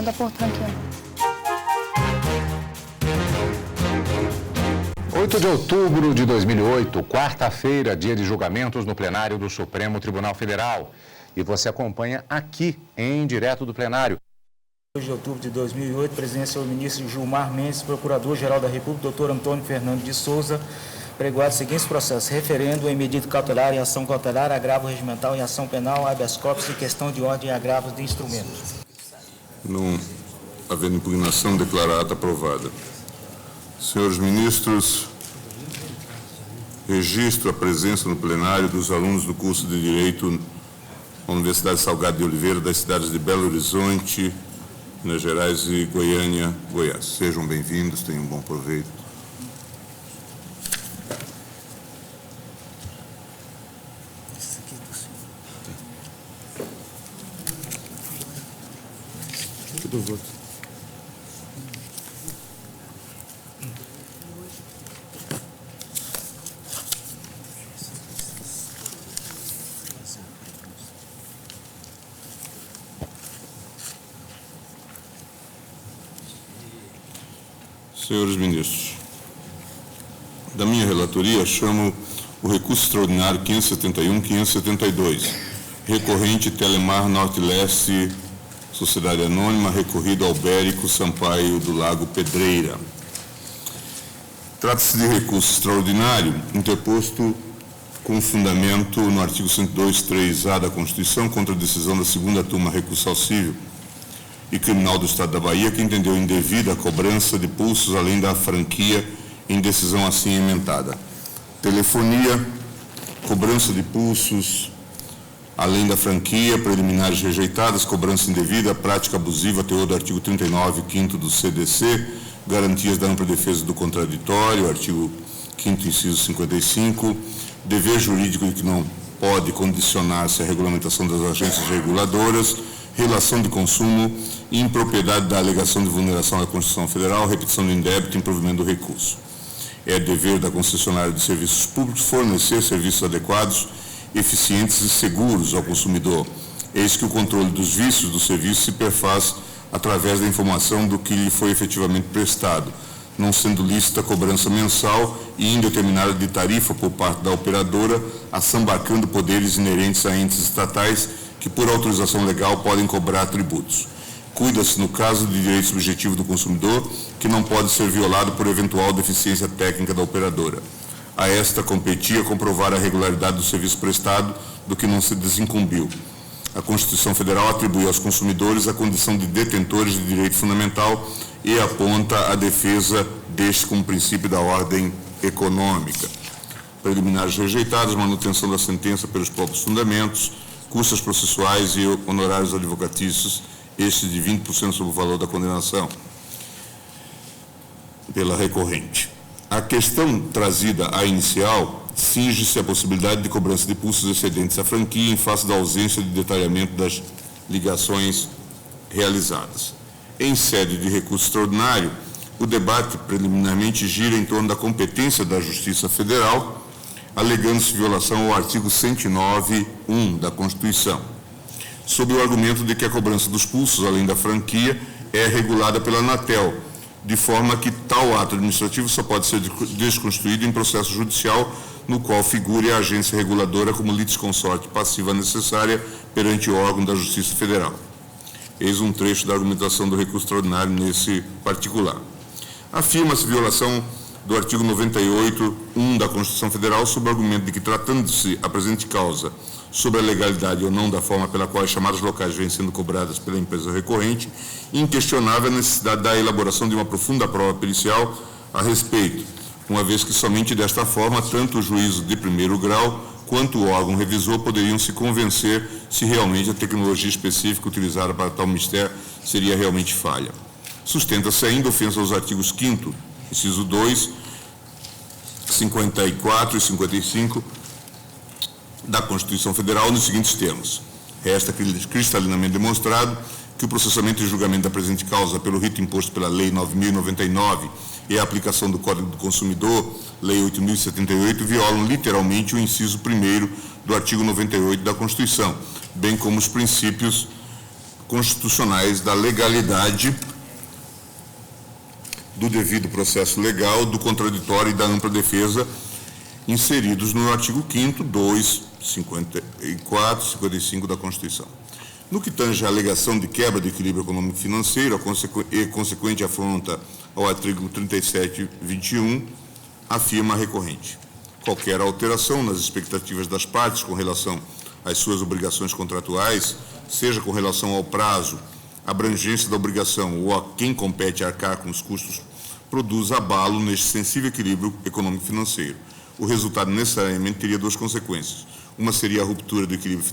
da Portranquina. 8 de outubro de 2008, quarta-feira, dia de julgamentos no plenário do Supremo Tribunal Federal. E você acompanha aqui, em direto do plenário. 2 de outubro de 2008, presidência do ministro Gilmar Mendes, procurador-geral da República, doutor Antônio Fernando de Souza, pregoado os seguintes processos: referendo em medida cautelar e ação cautelar, agravo regimental em ação penal, habeas corpus e questão de ordem e agravos de instrumentos. Não havendo impugnação, declarada aprovada. Senhores ministros, registro a presença no plenário dos alunos do curso de Direito da Universidade Salgado de Oliveira, das cidades de Belo Horizonte, Minas Gerais e Goiânia, Goiás. Sejam bem-vindos, tenham um bom proveito. Do voto. Senhores ministros, da minha relatoria, chamo o recurso extraordinário 571-572, recorrente Telemar Norte-Leste, Sociedade Anônima, recorrido Albérico Sampaio do Lago Pedreira. Trata-se de recurso extraordinário interposto com fundamento no artigo 102.3a da Constituição contra a decisão da segunda turma recursal civil e criminal do Estado da Bahia, que entendeu indevida a cobrança de pulsos além da franquia em decisão assim emendada. Telefonia, cobrança de pulsos além da franquia, preliminares rejeitadas, cobrança indevida, prática abusiva, teor do artigo 39, 5º do CDC, garantias da ampla defesa do contraditório, artigo 5º, inciso 55, dever jurídico de que não pode condicionar-se à regulamentação das agências reguladoras, relação de consumo, impropriedade da alegação de vulneração da Constituição Federal, repetição do indébito e improvimento do recurso. É dever da concessionária de serviços públicos fornecer serviços adequados, eficientes e seguros ao consumidor. Eis que o controle dos vícios do serviço se perfaz através da informação do que lhe foi efetivamente prestado, não sendo lícita a cobrança mensal e indeterminada de tarifa por parte da operadora, assambarcando poderes inerentes a entes estatais que, por autorização legal, podem cobrar tributos. Cuida-se, no caso de direito subjetivo do consumidor, que não pode ser violado por eventual deficiência técnica da operadora. A esta competia comprovar a regularidade do serviço prestado, do que não se desincumbiu. A Constituição Federal atribui aos consumidores a condição de detentores de direito fundamental e aponta a defesa deste como princípio da ordem econômica. Preliminares rejeitadas, manutenção da sentença pelos próprios fundamentos, custas processuais e honorários advocatícios, este de 20% sobre o valor da condenação pela recorrente. A questão trazida à inicial cinge-se à possibilidade de cobrança de pulsos excedentes à franquia em face da ausência de detalhamento das ligações realizadas. Em sede de recurso extraordinário, o debate preliminarmente gira em torno da competência da Justiça Federal, alegando-se violação ao artigo 109.1 da Constituição, sob o argumento de que a cobrança dos pulsos, além da franquia, é regulada pela Anatel, de forma que tal ato administrativo só pode ser desconstruído em processo judicial no qual figure a agência reguladora como litisconsorte passiva necessária perante o órgão da Justiça Federal. Eis um trecho da argumentação do recurso extraordinário nesse particular. Afirma-se violação do artigo 98.1 da Constituição Federal sob o argumento de que, tratando-se a presente causa sobre a legalidade ou não da forma pela qual as chamadas locais vêm sendo cobradas pela empresa recorrente, inquestionável a necessidade da elaboração de uma profunda prova pericial a respeito, uma vez que somente desta forma, tanto o juízo de primeiro grau quanto o órgão revisor poderiam se convencer se realmente a tecnologia específica utilizada para tal mistério seria realmente falha. Sustenta-se ainda ofensa aos artigos 5º, inciso 2, 54 e 55 da Constituição Federal nos seguintes termos. Resta cristalinamente demonstrado que o processamento e julgamento da presente causa pelo rito imposto pela Lei 9.099 e a aplicação do Código do Consumidor, Lei 8.078, violam literalmente o inciso 1º do artigo 98 da Constituição, bem como os princípios constitucionais da legalidade, do devido processo legal, do contraditório e da ampla defesa inseridos no artigo 5º, 2, 54 e 55 da Constituição. No que tange à alegação de quebra de equilíbrio econômico-financeiro e consequente afronta ao artigo 37 e 21, afirma a recorrente: qualquer alteração nas expectativas das partes com relação às suas obrigações contratuais, seja com relação ao prazo, abrangência da obrigação ou a quem compete arcar com os custos, produz abalo neste sensível equilíbrio econômico-financeiro. O resultado necessariamente teria duas consequências. Uma seria a ruptura do equilíbrio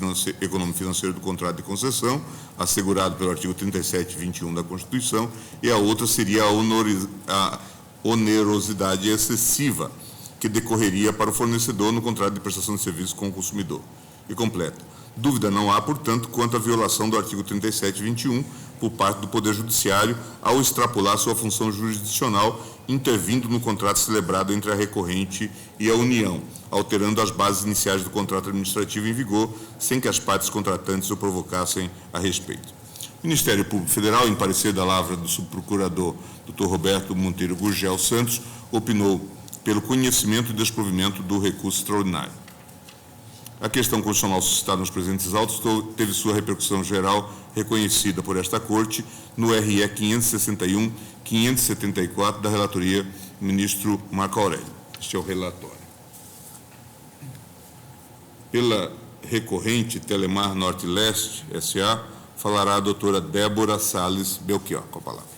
econômico-financeiro do contrato de concessão, assegurado pelo artigo 37 e 21 da Constituição, e a outra seria a onerosidade excessiva que decorreria para o fornecedor no contrato de prestação de serviços com o consumidor. E completa: dúvida não há, portanto, quanto à violação do artigo 37 e 21 por parte do Poder Judiciário ao extrapolar sua função jurisdicional, intervindo no contrato celebrado entre a recorrente e a União, alterando as bases iniciais do contrato administrativo em vigor, sem que as partes contratantes o provocassem a respeito. O Ministério Público Federal, em parecer da lavra do subprocurador Dr. Roberto Monteiro Gurgel Santos, opinou pelo conhecimento e desprovimento do recurso extraordinário. A questão constitucional suscitada nos presentes autos teve sua repercussão geral reconhecida por esta Corte no RE 561-574 da relatoria do ministro Marco Aurélio. Este é o relatório. Pela recorrente Telemar Norte-Leste, S.A., falará a doutora Débora Salles Belchior. Com a palavra.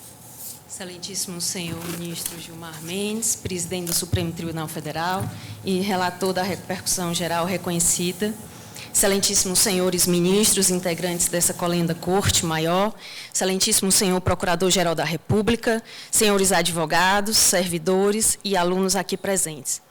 Excelentíssimo senhor ministro Gilmar Mendes, presidente do Supremo Tribunal Federal e relator da repercussão geral reconhecida, excelentíssimos senhores ministros, integrantes dessa colenda Corte Maior, excelentíssimo senhor Procurador-Geral da República, senhores advogados, servidores e alunos aqui presentes.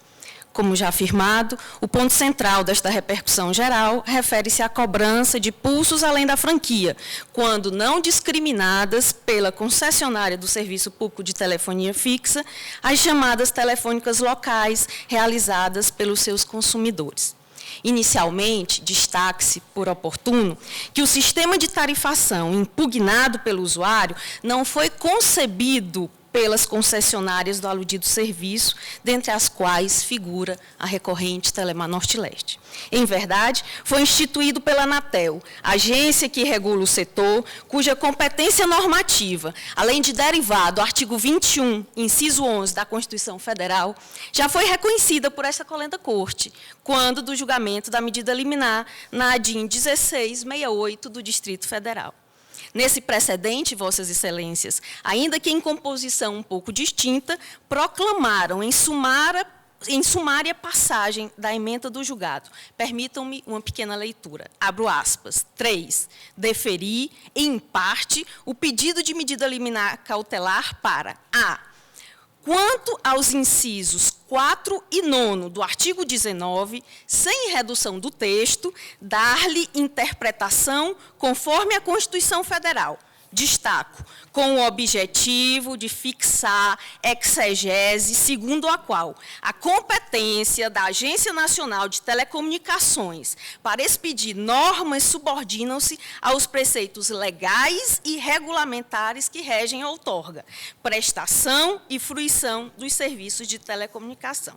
Como já afirmado, o ponto central desta repercussão geral refere-se à cobrança de pulsos além da franquia, quando não discriminadas pela concessionária do Serviço Público de Telefonia Fixa, as chamadas telefônicas locais realizadas pelos seus consumidores. Inicialmente, destaque-se, por oportuno, que o sistema de tarifação impugnado pelo usuário não foi concebido pelas concessionárias do aludido serviço, dentre as quais figura a recorrente Telemar Norte-Leste. Em verdade, foi instituído pela Anatel, agência que regula o setor, cuja competência normativa, além de derivar do artigo 21, inciso 11 da Constituição Federal, já foi reconhecida por essa colenda Corte, quando do julgamento da medida liminar na ADIM 1668 do Distrito Federal. Nesse precedente, Vossas Excelências, ainda que em composição um pouco distinta, proclamaram em sumária passagem da ementa do julgado. Permitam-me uma pequena leitura. Abro aspas. 3. Deferir, em parte, o pedido de medida liminar cautelar para a. Quanto aos incisos 4 e 9 do artigo 19, sem redução do texto, dar-lhe interpretação conforme a Constituição Federal. Destaco, com o objetivo de fixar exegese segundo a qual a competência da Agência Nacional de Telecomunicações para expedir normas subordinam-se aos preceitos legais e regulamentares que regem a outorga, prestação e fruição dos serviços de telecomunicação.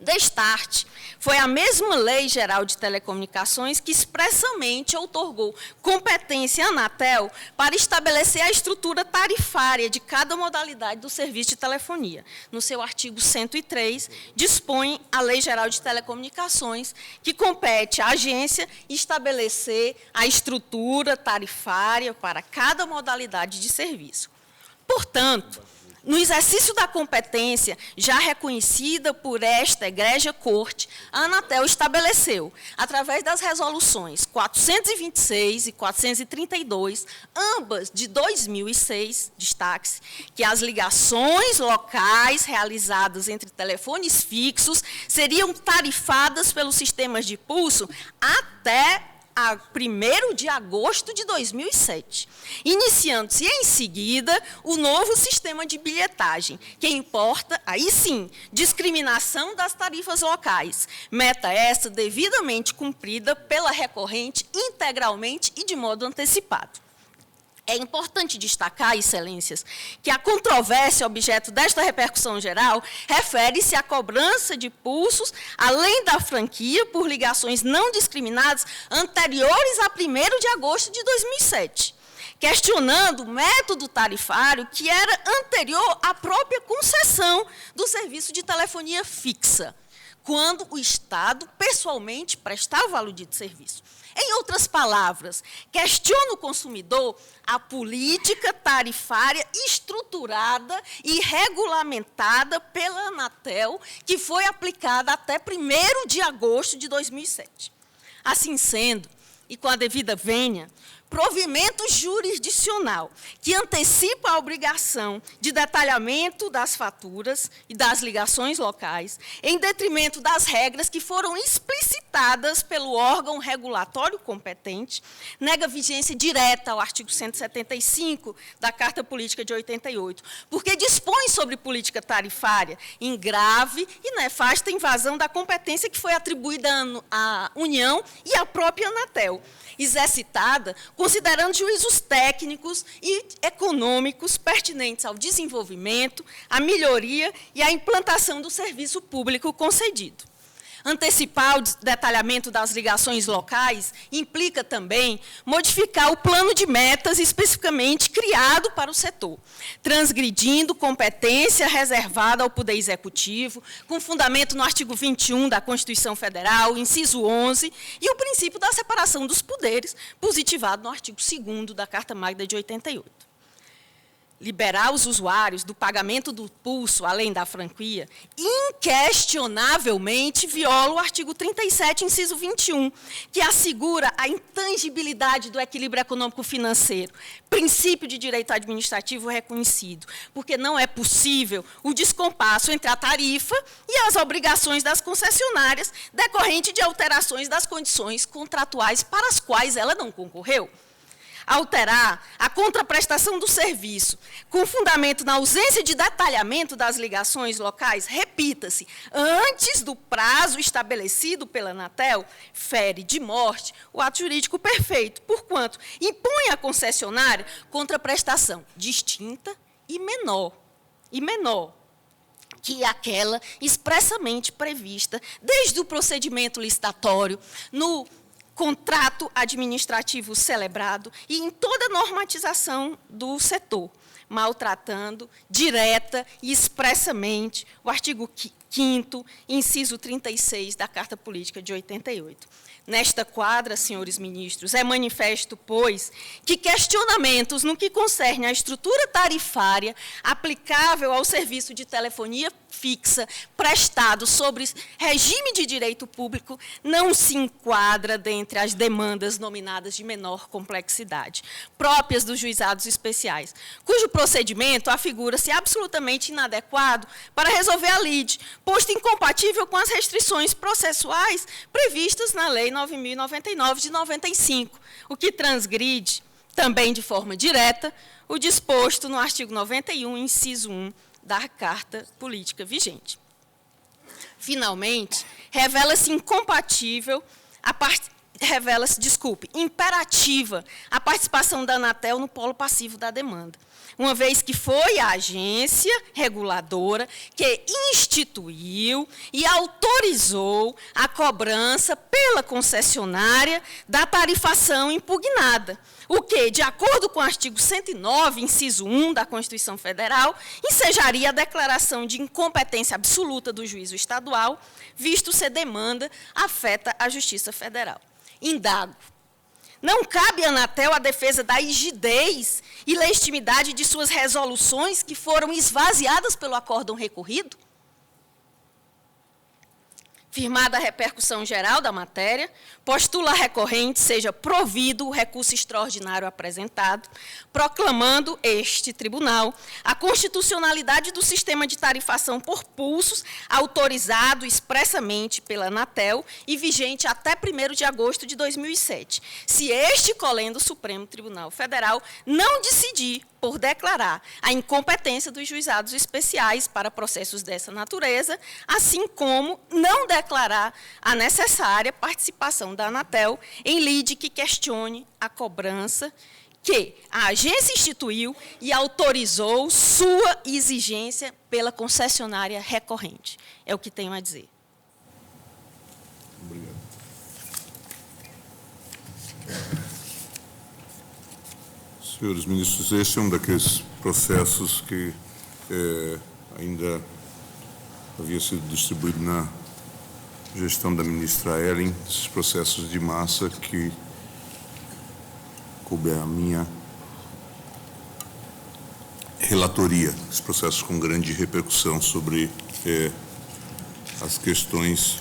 Destarte, foi a mesma Lei Geral de Telecomunicações que expressamente outorgou competência à Anatel para estabelecer a estrutura tarifária de cada modalidade do serviço de telefonia. No seu artigo 103, dispõe a Lei Geral de Telecomunicações, que compete à agência estabelecer a estrutura tarifária para cada modalidade de serviço. Portanto, no exercício da competência, já reconhecida por esta egrégia Corte, a Anatel estabeleceu, através das resoluções 426 e 432, ambas de 2006, destaque-se, que as ligações locais realizadas entre telefones fixos seriam tarifadas pelos sistemas de pulso até a 1º de agosto de 2007, iniciando-se em seguida o novo sistema de bilhetagem, que importa, aí sim, discriminação das tarifas locais, meta essa devidamente cumprida pela recorrente integralmente e de modo antecipado. É importante destacar, excelências, que a controvérsia objeto desta repercussão geral refere-se à cobrança de pulsos, além da franquia, por ligações não discriminadas anteriores a 1º de agosto de 2007, questionando o método tarifário que era anterior à própria concessão do serviço de telefonia fixa, quando o Estado pessoalmente prestava o dito serviço. Em outras palavras, questiona o consumidor a política tarifária estruturada e regulamentada pela Anatel, que foi aplicada até 1º de agosto de 2007. Assim sendo, e com a devida vênia, provimento jurisdicional que antecipa a obrigação de detalhamento das faturas e das ligações locais, em detrimento das regras que foram explicitadas pelo órgão regulatório competente, nega vigência direta ao artigo 175 da Carta Política de 88, porque dispõe sobre política tarifária em grave e nefasta invasão da competência que foi atribuída à União e à própria Anatel, exercitada considerando juízos técnicos e econômicos pertinentes ao desenvolvimento, à melhoria e à implantação do serviço público concedido. Antecipar o detalhamento das ligações locais implica também modificar o plano de metas especificamente criado para o setor, transgredindo competência reservada ao Poder Executivo, com fundamento no artigo 21 da Constituição Federal, inciso 11, e o princípio da separação dos poderes, positivado no artigo 2º da Carta Magna de 88. Liberar os usuários do pagamento do pulso, além da franquia, inquestionavelmente viola o artigo 37, inciso 21, que assegura a intangibilidade do equilíbrio econômico-financeiro, princípio de direito administrativo reconhecido, porque não é possível o descompasso entre a tarifa e as obrigações das concessionárias decorrente de alterações das condições contratuais para as quais ela não concorreu. Alterar a contraprestação do serviço, com fundamento na ausência de detalhamento das ligações locais, repita-se, antes do prazo estabelecido pela Anatel, fere de morte o ato jurídico perfeito, porquanto impõe à concessionária contraprestação distinta e menor que aquela expressamente prevista desde o procedimento licitatório, no contrato administrativo celebrado e em toda a normatização do setor, maltratando direta e expressamente o artigo 5º, inciso 36 da Carta Política de 88. Nesta quadra, senhores ministros, é manifesto, pois, que questionamentos no que concerne à estrutura tarifária aplicável ao serviço de telefonia fixa prestado sobre regime de direito público não se enquadra dentre as demandas nominadas de menor complexidade, próprias dos juizados especiais, cujo procedimento afigura-se absolutamente inadequado para resolver a lide, posto incompatível com as restrições processuais previstas na Lei 9.099 de 95, o que transgride, também de forma direta, o disposto no artigo 91, inciso 1, da Carta Política vigente. Finalmente, revela-se imperativa a participação da Anatel no polo passivo da demanda, uma vez que foi a agência reguladora que instituiu e autorizou a cobrança pela concessionária da tarifação impugnada, o que, de acordo com o artigo 109, inciso 1 da Constituição Federal, ensejaria a declaração de incompetência absoluta do juízo estadual, visto ser demanda afeta a Justiça Federal. Indago. Não cabe à Anatel a defesa da rigidez e legitimidade de suas resoluções que foram esvaziadas pelo acórdão recorrido? Firmada a repercussão geral da matéria, postula a recorrente seja provido o recurso extraordinário apresentado, proclamando este tribunal a constitucionalidade do sistema de tarifação por pulsos autorizado expressamente pela Anatel e vigente até 1º de agosto de 2007, se este colendo Supremo Tribunal Federal não decidir por declarar a incompetência dos juizados especiais para processos dessa natureza, assim como não declarar a necessária participação da Anatel em lide que questione a cobrança que a agência instituiu e autorizou sua exigência pela concessionária recorrente. É o que tenho a dizer. Obrigado. Senhores ministros, esse é um daqueles processos que ainda havia sido distribuído na gestão da ministra Ellen, esses processos de massa que coube a minha relatoria, esses processos com grande repercussão sobre as questões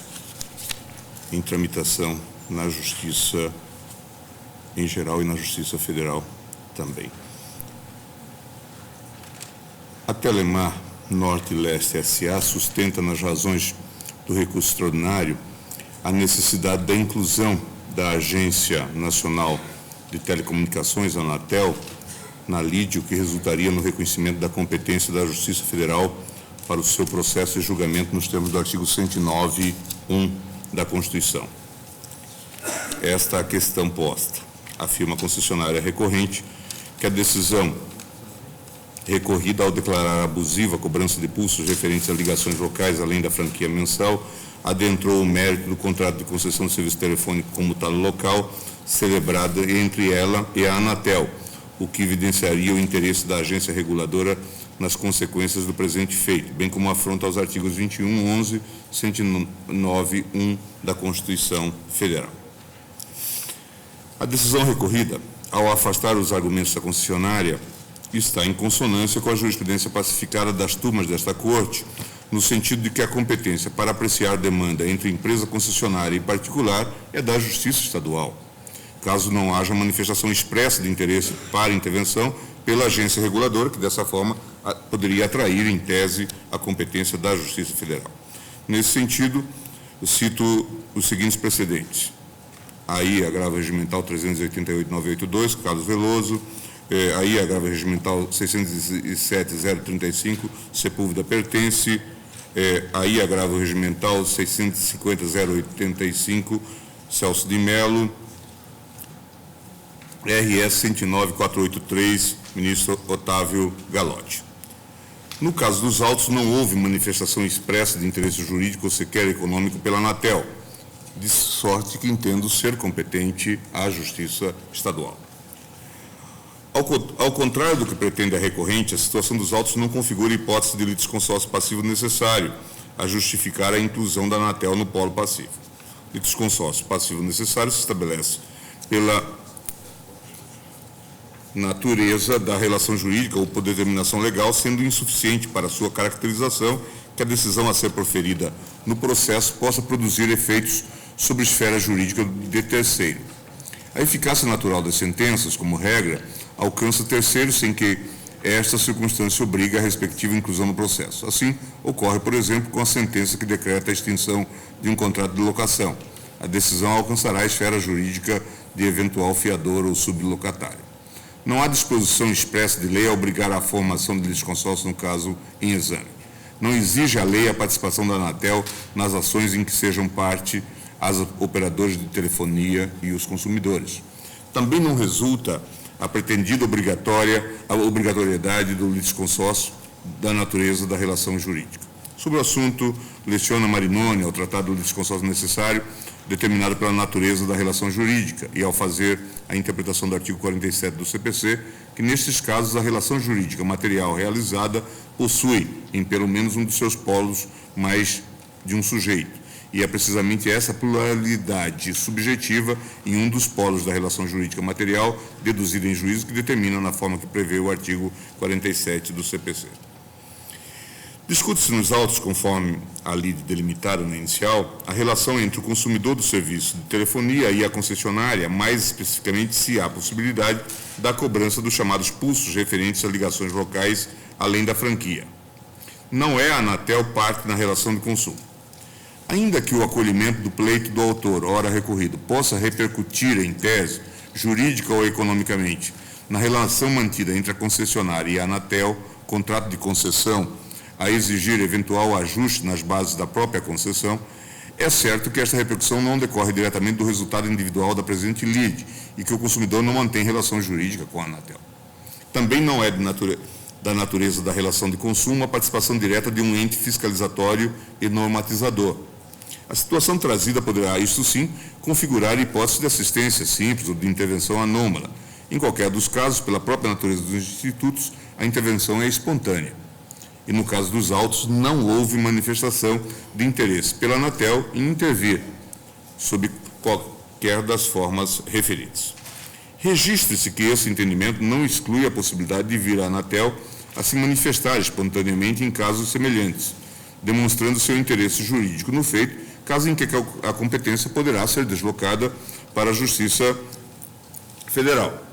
em tramitação na Justiça em geral e na Justiça Federal também. A Telemar Norte e Leste S.A. sustenta nas razões do recurso extraordinário a necessidade da inclusão da Agência Nacional de Telecomunicações, a Anatel, na lide, o que resultaria no reconhecimento da competência da Justiça Federal para o seu processo de julgamento nos termos do artigo 109.1 da Constituição. Esta é a questão posta. Afirma a concessionária recorrente que a decisão recorrida ao declarar abusiva a cobrança de pulsos referentes a ligações locais, além da franquia mensal, adentrou o mérito do contrato de concessão de serviço telefônico comutado local, celebrada entre ela e a Anatel, o que evidenciaria o interesse da agência reguladora nas consequências do presente feito, bem como afronta aos artigos 21, 11, 109.1 da Constituição Federal. A decisão recorrida, ao afastar os argumentos da concessionária, está em consonância com a jurisprudência pacificada das turmas desta Corte, no sentido de que a competência para apreciar demanda entre empresa concessionária e particular é da Justiça Estadual, caso não haja manifestação expressa de interesse para intervenção pela agência reguladora, que dessa forma poderia atrair, em tese, a competência da Justiça Federal. Nesse sentido, eu cito os seguintes precedentes. Aí, agravo regimental 388.982, Carlos Veloso. Aí, agravo regimental 607.035, Sepúlveda Pertence. Aí, agravo regimental 650.085, Celso de Mello. RS 109.483, ministro Otávio Galotti. No caso dos autos, não houve manifestação expressa de interesse jurídico ou sequer econômico pela Anatel, de sorte que entendo ser competente a Justiça Estadual. Ao contrário do que pretende a recorrente, a situação dos autos não configura hipótese de litisconsórcio passivo necessário a justificar a inclusão da Anatel no polo passivo. Litisconsórcio passivo necessário se estabelece pela natureza da relação jurídica ou por determinação legal, sendo insuficiente para sua caracterização que a decisão a ser proferida no processo possa produzir efeitos sobre a esfera jurídica de terceiro. A eficácia natural das sentenças, como regra, alcança terceiros sem que esta circunstância obrigue a respectiva inclusão no processo. Assim, ocorre, por exemplo, com a sentença que decreta a extinção de um contrato de locação. A decisão alcançará a esfera jurídica de eventual fiador ou sublocatário. Não há disposição expressa de lei a obrigar à formação de litisconsórcio no caso em exame. Não exige a lei a participação da Anatel nas ações em que sejam parte as operadoras de telefonia e os consumidores. Também não resulta a pretendida obrigatoriedade do litisconsórcio da natureza da relação jurídica. Sobre o assunto, leciona Marinoni ao tratar do litisconsórcio necessário, determinado pela natureza da relação jurídica, e ao fazer a interpretação do artigo 47 do CPC, que nestes casos a relação jurídica material realizada possui, em pelo menos um dos seus polos, mais de um sujeito. E é precisamente essa pluralidade subjetiva em um dos polos da relação jurídica material, deduzida em juízo, que determina na forma que prevê o artigo 47 do CPC. Discute-se nos autos, conforme a lide delimitada na inicial, a relação entre o consumidor do serviço de telefonia e a concessionária, mais especificamente se há possibilidade da cobrança dos chamados pulsos referentes a ligações locais, além da franquia. Não é a Anatel parte na relação de consumo. Ainda que o acolhimento do pleito do autor, ora recorrido, possa repercutir, em tese, jurídica ou economicamente, na relação mantida entre a concessionária e a Anatel, contrato de concessão, a exigir eventual ajuste nas bases da própria concessão, É certo que esta repercussão não decorre diretamente do resultado individual da presente lide e que o consumidor não mantém relação jurídica com a Anatel. Também não é da natureza da relação de consumo a participação direta de um ente fiscalizatório e normatizador. A situação trazida poderá, isto sim, configurar hipótese de assistência simples ou de intervenção anômala. Em qualquer dos casos, pela própria natureza dos institutos, a intervenção é espontânea. E no caso dos autos, não houve manifestação de interesse pela Anatel em intervir, sob qualquer das formas referidas. Registre-se que esse entendimento não exclui a possibilidade de vir a Anatel a se manifestar espontaneamente em casos semelhantes, demonstrando seu interesse jurídico no feito, caso em que a competência poderá ser deslocada para a Justiça Federal.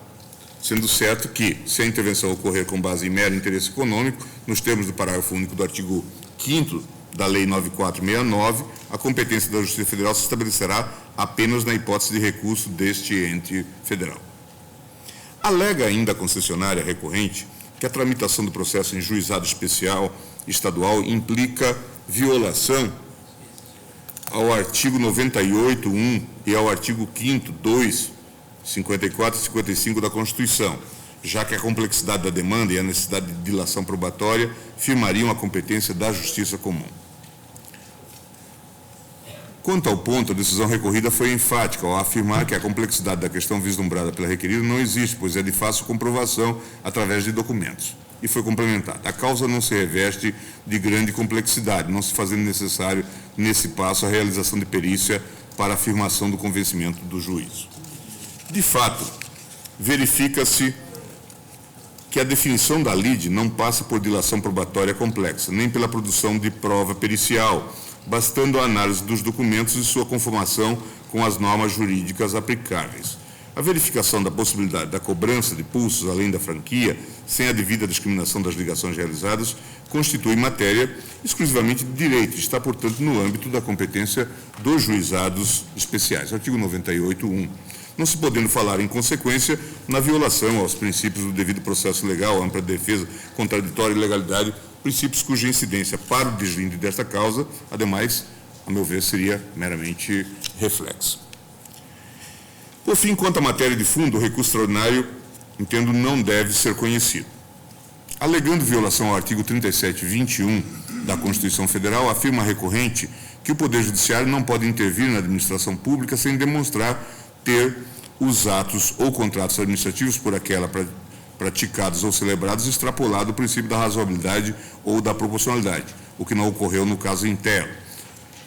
Sendo certo que, se a intervenção ocorrer com base em mero interesse econômico, nos termos do parágrafo único do artigo 5º da Lei 9469, a competência da Justiça Federal se estabelecerá apenas na hipótese de recurso deste ente federal. Alega ainda a concessionária recorrente que a tramitação do processo em juizado especial estadual implica violação ao artigo 98.1 e ao artigo 5º, 2, 54 e 55 da Constituição, já que a complexidade da demanda e a necessidade de dilação probatória firmariam a competência da Justiça Comum. Quanto ao ponto, a decisão recorrida foi enfática ao afirmar que a complexidade da questão vislumbrada pela requerida não existe, pois é de fácil comprovação através de documentos. E foi complementada. A causa não se reveste de grande complexidade, não se fazendo necessário, nesse passo, a realização de perícia para a afirmação do convencimento do juízo. De fato, verifica-se que a definição da lide não passa por dilação probatória complexa, nem pela produção de prova pericial, bastando a análise dos documentos e sua conformação com as normas jurídicas aplicáveis. A verificação da possibilidade da cobrança de pulsos além da franquia, sem a devida discriminação das ligações realizadas, constitui matéria exclusivamente de direito e está, portanto, no âmbito da competência dos juizados especiais. Artigo 98.1. Não se podendo falar, em consequência, na violação aos princípios do devido processo legal, ampla defesa, contraditória e legalidade, princípios cuja incidência para o deslinde desta causa, ademais, a meu ver, seria meramente reflexo. Por fim, quanto à matéria de fundo, o recurso extraordinário, entendo, não deve ser conhecido. Alegando violação ao artigo 37.21 da Constituição Federal, afirma a recorrente que o Poder Judiciário não pode intervir na administração pública sem demonstrar ter os atos ou contratos administrativos por aquela praticados ou celebrados extrapolado o princípio da razoabilidade ou da proporcionalidade, o que não ocorreu no caso interno.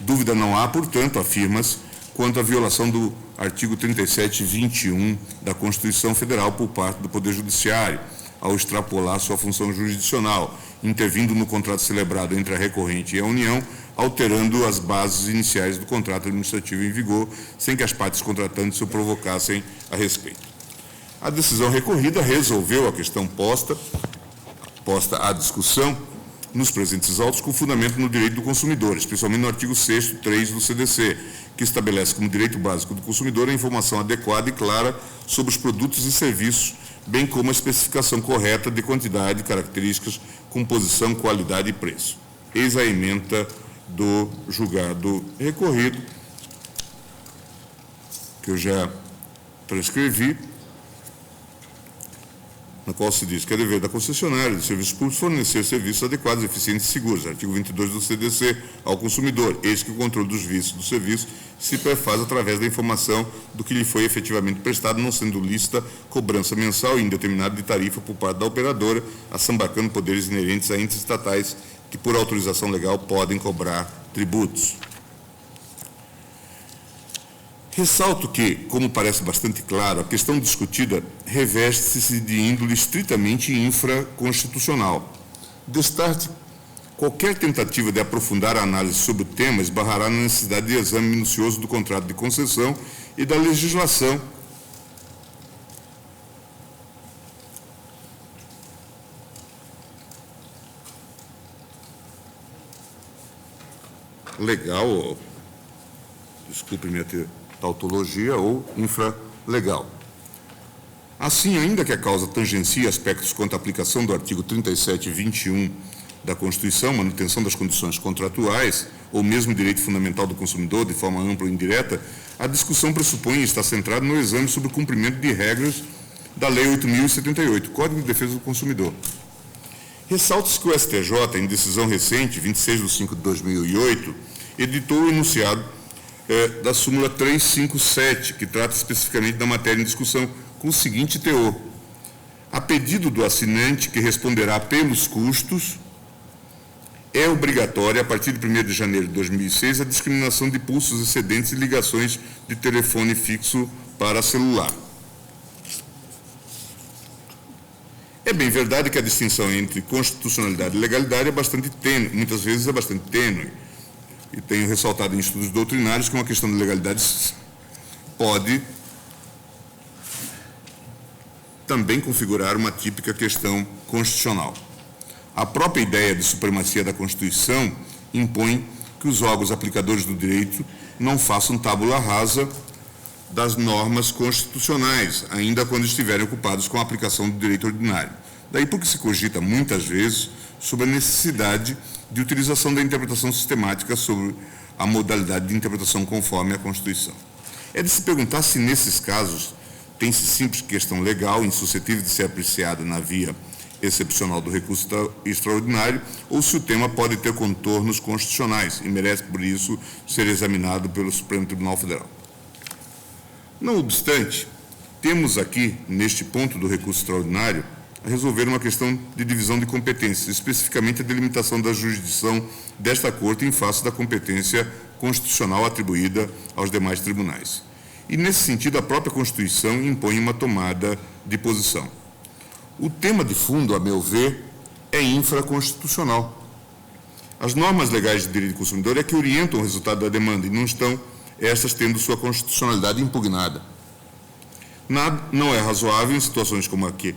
Dúvida não há, portanto, afirma-se, quanto à violação do artigo 37.21 da Constituição Federal por parte do Poder Judiciário, ao extrapolar sua função jurisdicional, intervindo no contrato celebrado entre a recorrente e a União, alterando as bases iniciais do contrato administrativo em vigor, sem que as partes contratantes o provocassem a respeito. A decisão recorrida resolveu a questão posta à discussão nos presentes autos com fundamento no direito do consumidor, especialmente no artigo 6º, 3 do CDC, que estabelece como direito básico do consumidor a informação adequada e clara sobre os produtos e serviços, bem como a especificação correta de quantidade, características, composição, qualidade e preço. Eis a ementa do julgado recorrido, que eu já transcrevi, na qual se diz que é dever da concessionária de serviços públicos fornecer serviços adequados, eficientes e seguros. Artigo 22 do CDC, ao consumidor, eis que o controle dos vícios do serviço se perfaz através da informação do que lhe foi efetivamente prestado, não sendo lícita cobrança mensal e indeterminada de tarifa por parte da operadora, assambarcando poderes inerentes a entes estatais que, por autorização legal, podem cobrar tributos. Ressalto que, como parece bastante claro, a questão discutida reveste-se de índole estritamente infraconstitucional. Destarte, qualquer tentativa de aprofundar a análise sobre o tema esbarrará na necessidade de exame minucioso do contrato de concessão e da legislação legal, desculpe minha tautologia, ou infralegal. Assim, ainda que a causa tangencie aspectos quanto à aplicação do artigo 37.21 da Constituição, manutenção das condições contratuais, ou mesmo direito fundamental do consumidor, de forma ampla ou indireta, a discussão pressupõe estar centrada no exame sobre o cumprimento de regras da Lei 8.078, Código de Defesa do Consumidor. Ressalta-se que o STJ, em decisão recente, 26/5/2008, editou o enunciado da súmula 357, que trata especificamente da matéria em discussão, com o seguinte teor: a pedido do assinante, que responderá pelos custos, é obrigatória, a partir de 1º de janeiro de 2006, a discriminação de pulsos excedentes e ligações de telefone fixo para celular. É bem verdade que a distinção entre constitucionalidade e legalidade é bastante tênue, muitas vezes é bastante tênue, e tenho ressaltado em estudos doutrinários que uma questão de legalidade pode também configurar uma típica questão constitucional. A própria ideia de supremacia da Constituição impõe que os órgãos aplicadores do direito não façam tábula rasa das normas constitucionais, ainda quando estiverem ocupados com a aplicação do direito ordinário. Daí porque se cogita, muitas vezes, sobre a necessidade de utilização da interpretação sistemática sobre a modalidade de interpretação conforme a Constituição. É de se perguntar se, nesses casos, tem-se simples questão legal, insuscetível de ser apreciada na via excepcional do recurso extraordinário, ou se o tema pode ter contornos constitucionais e merece, por isso, ser examinado pelo Supremo Tribunal Federal. Não obstante, temos aqui, neste ponto do recurso extraordinário, a resolver uma questão de divisão de competências, especificamente a delimitação da jurisdição desta Corte em face da competência constitucional atribuída aos demais tribunais. E, nesse sentido, a própria Constituição impõe uma tomada de posição. O tema de fundo, a meu ver, é infraconstitucional. As normas legais de direito do consumidor é que orientam o resultado da demanda e não estão estas tendo sua constitucionalidade impugnada. Não é razoável, em situações como a que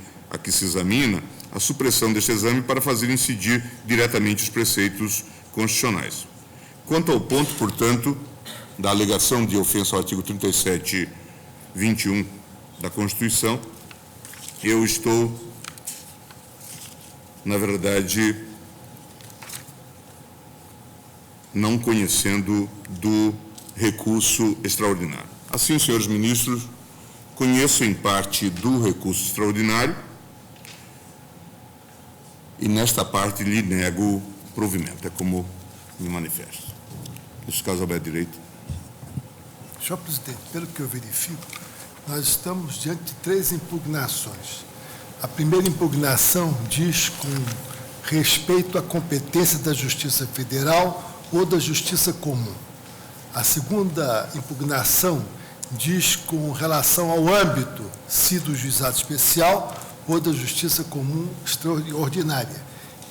se examina, a supressão deste exame para fazer incidir diretamente os preceitos constitucionais. Quanto ao ponto, portanto, da alegação de ofensa ao artigo 37(21) da Constituição, eu estou, na verdade, não conhecendo do recurso extraordinário. Assim, senhores ministros, conheço em parte do recurso extraordinário e, nesta parte, lhe nego provimento. É como me manifesto. Neste caso, Alberto Direito. Senhor presidente, pelo que eu verifico, nós estamos diante de 3 impugnações. A primeira impugnação diz com respeito à competência da Justiça Federal ou da Justiça Comum. A segunda impugnação diz com relação ao âmbito, se do juizado especial ou da Justiça Comum extraordinária.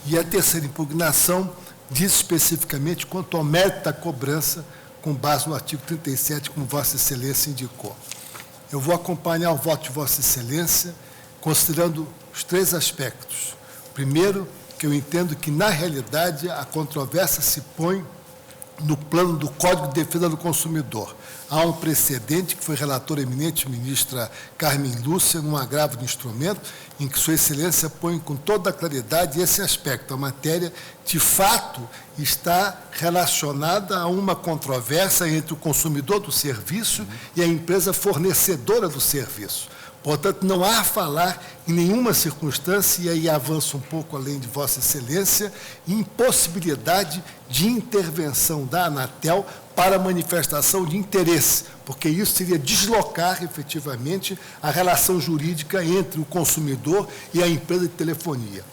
E a terceira impugnação diz especificamente quanto ao mérito da cobrança, com base no artigo 37, como Vossa Excelência indicou. Eu vou acompanhar o voto de Vossa Excelência, considerando os 3 aspectos. Primeiro, que eu entendo que, na realidade, a controvérsia se põe no plano do Código de Defesa do Consumidor. Há um precedente, que foi relatora eminente ministra Carmen Lúcia, num agravo de instrumento, em que Sua Excelência põe com toda a claridade esse aspecto. A matéria, de fato, está relacionada a uma controvérsia entre o consumidor do serviço e a empresa fornecedora do serviço. Portanto, não há a falar em nenhuma circunstância, e aí avanço um pouco além de Vossa Excelência, impossibilidade de intervenção da Anatel para manifestação de interesse, porque isso seria deslocar, efetivamente, a relação jurídica entre o consumidor e a empresa de telefonia.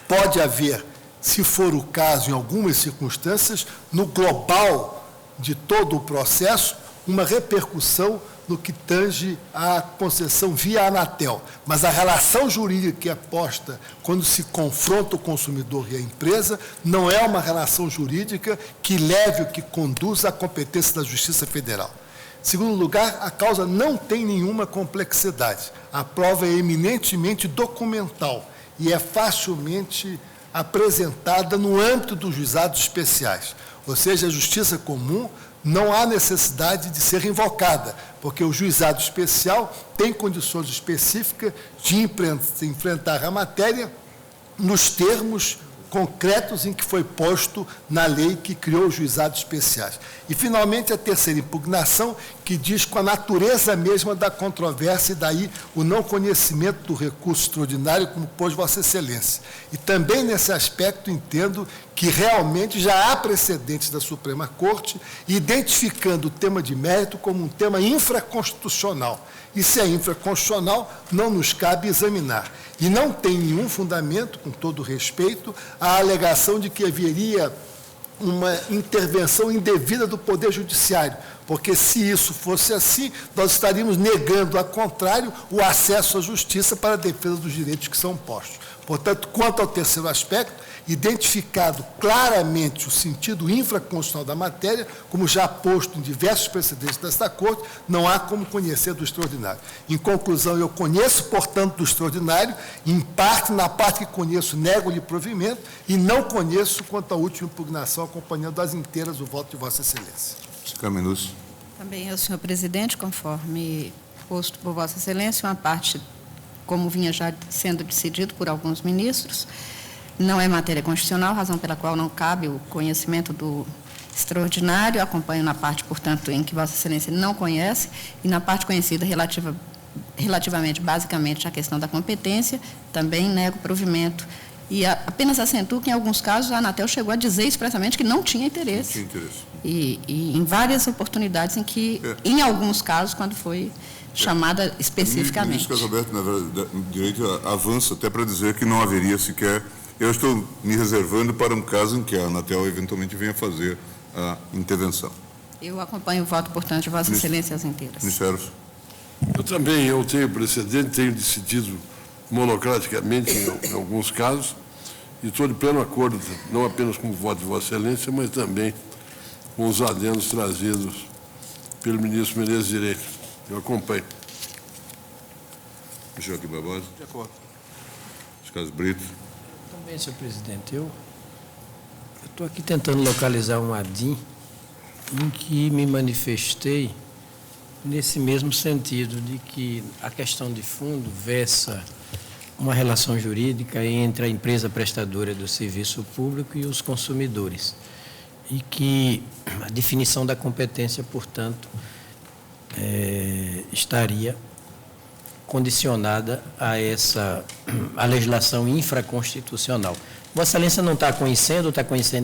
Pode haver, se for o caso, em algumas circunstâncias, no global de todo o processo, uma repercussão no que tange à concessão via Anatel. Mas a relação jurídica que é posta quando se confronta o consumidor e a empresa não é uma relação jurídica que leve ou que conduza à competência da Justiça Federal. Em segundo lugar, a causa não tem nenhuma complexidade. A prova é eminentemente documental e é facilmente apresentada no âmbito dos juizados especiais. Ou seja, a Justiça Comum não há necessidade de ser invocada, porque o juizado especial tem condições específicas de enfrentar a matéria nos termos concretos em que foi posto na lei que criou os juizados especiais. E, finalmente, a terceira impugnação, que diz com a natureza mesma da controvérsia, e daí o não conhecimento do recurso extraordinário, como pôs Vossa Excelência. E também, nesse aspecto, entendo que realmente já há precedentes da Suprema Corte, identificando o tema de mérito como um tema infraconstitucional. E se é infraconstitucional, não nos cabe examinar. E não tem nenhum fundamento, com todo respeito, a alegação de que haveria uma intervenção indevida do Poder Judiciário, porque se isso fosse assim, nós estaríamos negando, ao contrário, o acesso à justiça para a defesa dos direitos que são postos. Portanto, quanto ao terceiro aspecto, identificado claramente o sentido infraconstitucional da matéria, como já posto em diversos precedentes desta Corte, não há como conhecer do extraordinário. Em conclusão, eu conheço, portanto, do extraordinário, em parte, na parte que conheço, nego-lhe provimento, e não conheço quanto à última impugnação, acompanhando as inteiras o voto de Vossa Excelência. Caminucci. Também eu, senhor presidente, conforme posto por Vossa Excelência, uma parte, como vinha já sendo decidido por alguns ministros, não é matéria constitucional, razão pela qual não cabe o conhecimento do extraordinário. Acompanho na parte, portanto, em que Vossa Excelência não conhece, e na parte conhecida relativamente, basicamente, à questão da competência, também nego provimento. E apenas acentuo que, em alguns casos, a Anatel chegou a dizer expressamente que não tinha interesse. Não tinha interesse. E em várias oportunidades em que, em alguns casos, quando foi chamada especificamente. O ministro Casalberto, na verdade, direito avança até para dizer que não haveria sequer. Eu estou me reservando para um caso em que a Anatel eventualmente venha fazer a intervenção. Eu acompanho o voto, portanto, de Vossa Excelência as inteiras. Ministério. Eu tenho precedente, tenho decidido monocraticamente em alguns casos, e estou de pleno acordo, não apenas com o voto de Vossa Excelência, mas também com os adendos trazidos pelo ministro Menezes Direito. Eu acompanho. Joaquim Barbosa. De acordo. Carlos Brito. Também, senhor presidente. Eu estou aqui tentando localizar um ADIM em que me manifestei nesse mesmo sentido, de que a questão de fundo versa uma relação jurídica entre a empresa prestadora do serviço público e os consumidores, e que a definição da competência, portanto, estaria condicionada a legislação infraconstitucional. Vossa Excelência não está conhecendo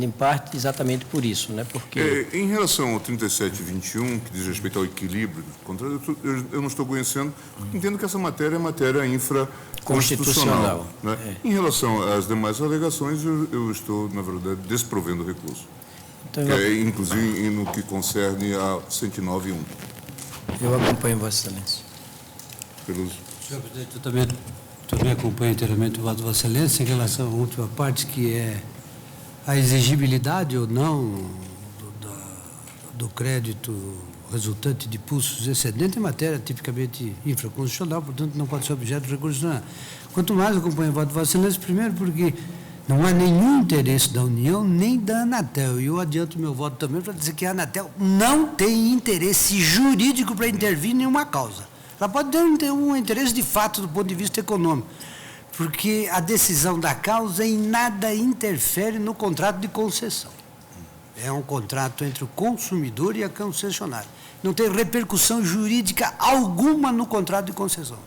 em parte exatamente por isso, né? Porque em relação ao 3721, que diz respeito ao equilíbrio do contrato, eu não estou conhecendo, porque entendo que essa matéria é matéria infraconstitucional. Né? Em relação às demais alegações, eu estou, na verdade, desprovendo o recurso. Então, inclusive no que concerne a 109.1. Eu acompanho Vossa Excelência. Peluso. Senhor presidente, eu também acompanho inteiramente o voto de Vossa Excelência em relação à última parte, que é a exigibilidade ou não do crédito resultante de pulsos excedentes em matéria tipicamente infraconstitucional, portanto não pode ser objeto de recurso. Quanto mais eu acompanho o voto de Vossa Excelência, primeiro porque não há nenhum interesse da União nem da Anatel. E eu adianto meu voto também para dizer que a Anatel não tem interesse jurídico para intervir em nenhuma causa. Ela pode ter um interesse de fato do ponto de vista econômico, porque a decisão da causa em nada interfere no contrato de concessão. É um contrato entre o consumidor e a concessionária. Não tem repercussão jurídica alguma no contrato de concessão.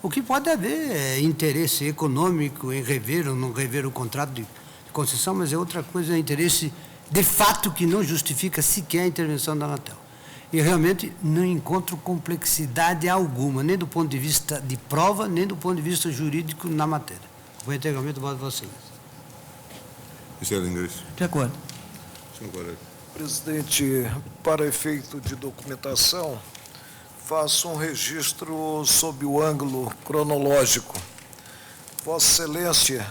O que pode haver é interesse econômico em rever ou não rever o contrato de concessão, mas é outra coisa, é interesse de fato que não justifica sequer a intervenção da Anatel. E realmente não encontro complexidade alguma, nem do ponto de vista de prova, nem do ponto de vista jurídico na matéria. Vou integralmente o voto de Vossa Excelência. Ministério Inglês. De acordo. Senhor Guarani. Presidente, para efeito de documentação, faço um registro sob o ângulo cronológico. Vossa Excelência,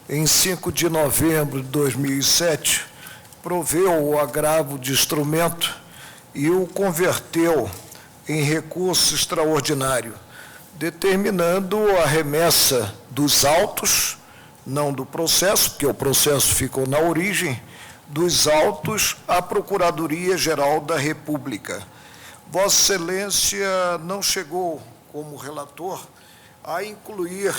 em 5 de novembro de 2007, proveu o agravo de instrumento e o converteu em recurso extraordinário, determinando a remessa dos autos, não do processo, porque o processo ficou na origem, dos autos à Procuradoria-Geral da República. Vossa Excelência não chegou, como relator, a incluir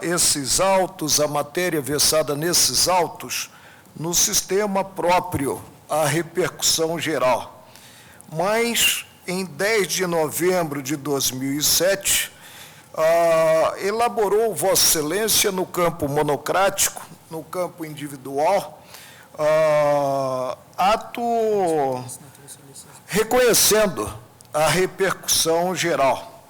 esses autos, a matéria versada nesses autos, no sistema próprio à repercussão geral. Mas, em 10 de novembro de 2007, elaborou Vossa Excelência no campo monocrático, no campo individual, ato reconhecendo a repercussão geral.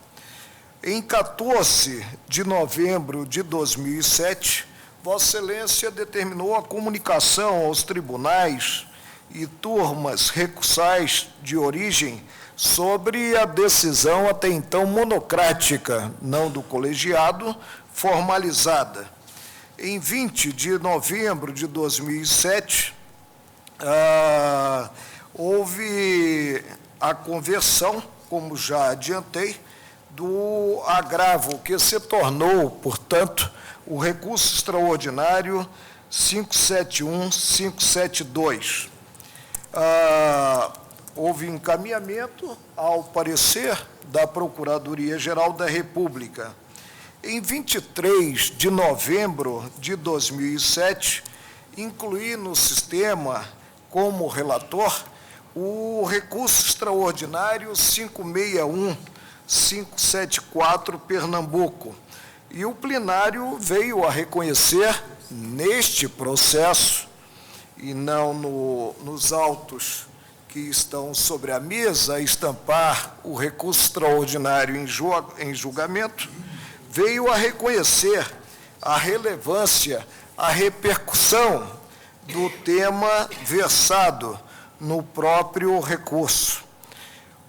Em 14 de novembro de 2007, Vossa Excelência determinou a comunicação aos tribunais e turmas recursais de origem sobre a decisão até então monocrática, não do colegiado, formalizada. Em 20 de novembro de 2007, houve a conversão, como já adiantei, do agravo que se tornou, portanto, o recurso extraordinário 571-572. Houve encaminhamento ao parecer da Procuradoria-Geral da República. Em 23 de novembro de 2007, incluí no sistema, como relator, o recurso extraordinário 561-574, Pernambuco. E o plenário veio a reconhecer, neste processo, e não nos autos que estão sobre a mesa, estampar o recurso extraordinário em julgamento, veio a reconhecer a relevância, a repercussão do tema versado no próprio recurso.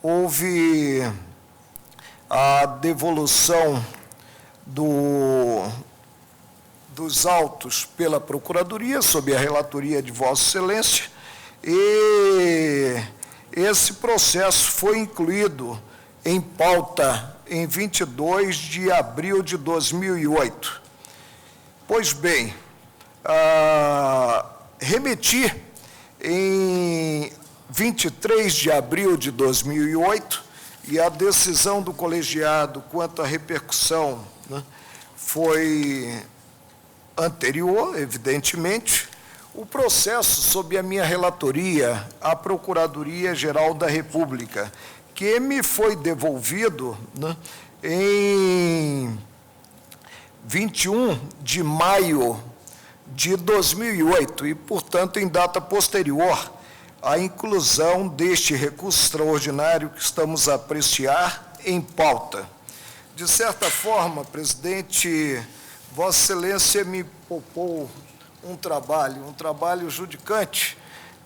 Houve a devolução dos autos pela Procuradoria, sob a relatoria de Vossa Excelência, e esse processo foi incluído em pauta em 22 de abril de 2008. Pois bem, remeti em 23 de abril de 2008, e a decisão do colegiado quanto à repercussão, né, foi anterior, evidentemente, o processo sob a minha relatoria à Procuradoria-Geral da República, que me foi devolvido, né, em 21 de maio de 2008 e, portanto, em data posterior à inclusão deste recurso extraordinário que estamos a apreciar em pauta. De certa forma, presidente, Vossa Excelência me poupou um trabalho judicante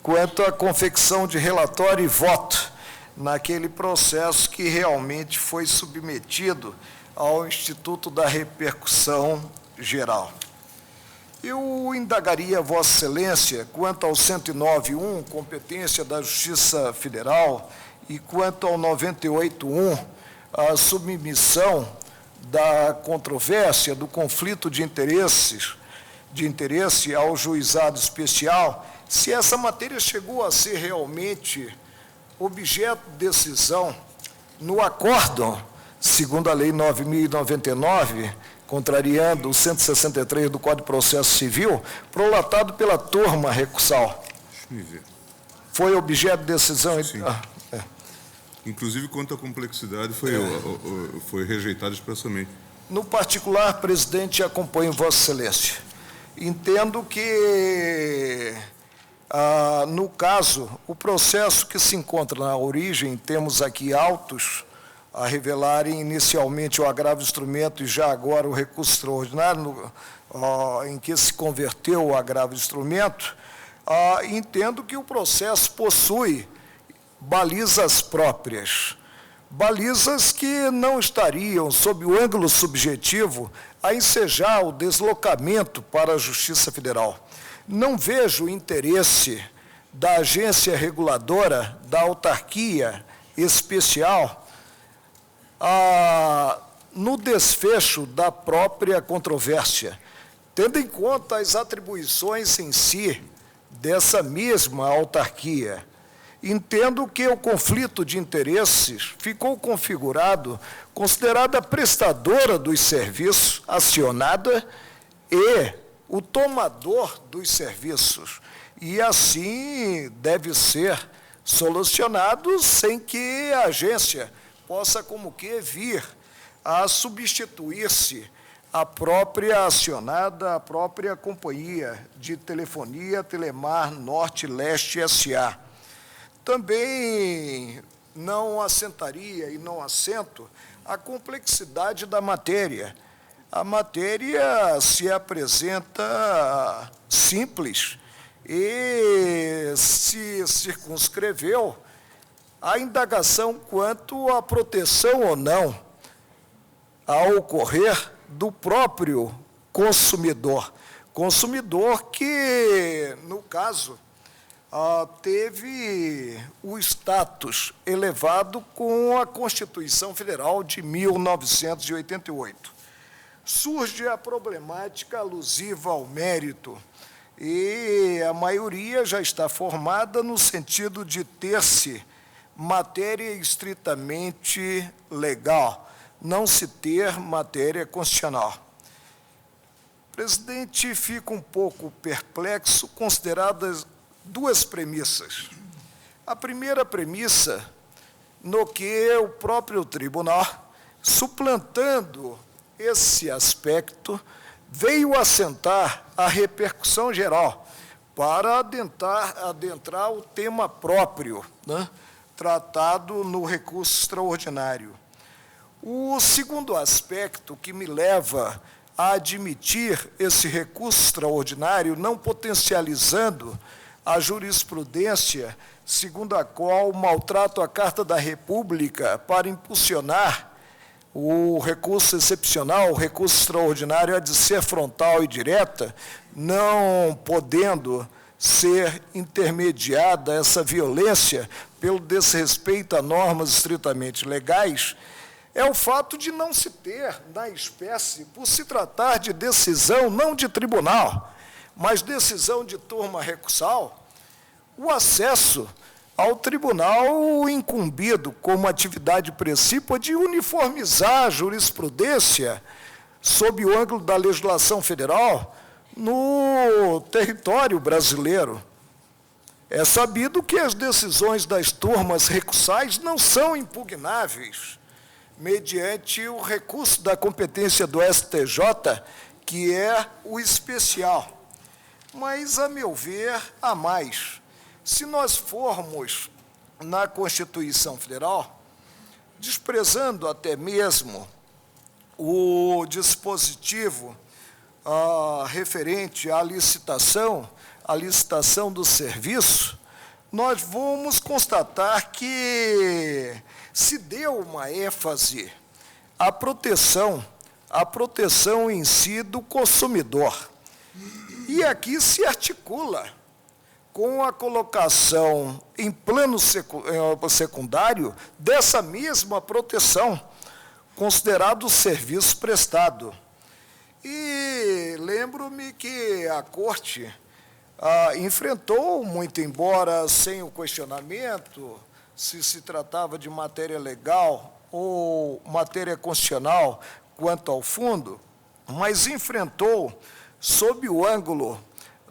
quanto à confecção de relatório e voto naquele processo que realmente foi submetido ao Instituto da Repercussão Geral. Eu indagaria Vossa Excelência quanto ao 109.1, competência da Justiça Federal, e quanto ao 98.1, a submissão da controvérsia, do conflito de interesse ao juizado especial, se essa matéria chegou a ser realmente objeto de decisão no acórdão, segundo a Lei 9.099, contrariando o 163 do Código de Processo Civil, prolatado pela turma recursal. Deixa eu ver. Foi objeto de decisão... Sim. Inclusive, quanto à complexidade, foi rejeitado expressamente. No particular, presidente, acompanho Vossa Excelência. Entendo que, no caso, o processo que se encontra na origem, temos aqui autos a revelarem inicialmente o agravo instrumento e já agora o recurso extraordinário, em que se converteu o agravo instrumento, entendo que o processo possui balizas próprias, balizas que não estariam, sob o ângulo subjetivo, a ensejar o deslocamento para a Justiça Federal. Não vejo interesse da agência reguladora, da autarquia especial, no desfecho da própria controvérsia, tendo em conta as atribuições em si dessa mesma autarquia entendo que o conflito de interesses ficou configurado considerada a prestadora dos serviços acionada e o tomador dos serviços. E assim deve ser solucionado sem que a agência possa como que vir a substituir-se a própria acionada, a própria companhia de telefonia Telemar Norte-Leste S.A. Também não assentaria e não assento a complexidade da matéria. A matéria se apresenta simples e se circunscreveu a indagação quanto à proteção ou não a ocorrer do próprio consumidor. Consumidor que, no caso, teve o status elevado com a Constituição Federal de 1988. Surge a problemática alusiva ao mérito, e a maioria já está formada no sentido de ter-se matéria estritamente legal, não se ter matéria constitucional. Presidente, fica um pouco perplexo, consideradas duas premissas. A primeira premissa, no que o próprio tribunal, suplantando esse aspecto, veio assentar a repercussão geral para adentrar o tema próprio, né, tratado no recurso extraordinário. O segundo aspecto que me leva a admitir esse recurso extraordinário, não potencializando a jurisprudência segundo a qual o maltrato à Carta da República para impulsionar o recurso excepcional, o recurso extraordinário, há de ser frontal e direta, não podendo ser intermediada essa violência pelo desrespeito a normas estritamente legais, é o fato de não se ter, na espécie, por se tratar de decisão não de tribunal, mas decisão de turma recursal, o acesso ao tribunal incumbido como atividade precípua de uniformizar a jurisprudência sob o ângulo da legislação federal no território brasileiro. É sabido que as decisões das turmas recursais não são impugnáveis mediante o recurso da competência do STJ, que é o especial. Mas, a meu ver, há mais. Se nós formos na Constituição Federal, desprezando até mesmo o dispositivo referente à licitação do serviço, nós vamos constatar que se deu uma ênfase à proteção em si do consumidor. E aqui se articula com a colocação em plano secundário dessa mesma proteção, considerado o serviço prestado. E lembro-me que a Corte enfrentou, muito embora sem o questionamento, se tratava de matéria legal ou matéria constitucional quanto ao fundo, mas enfrentou, sob o ângulo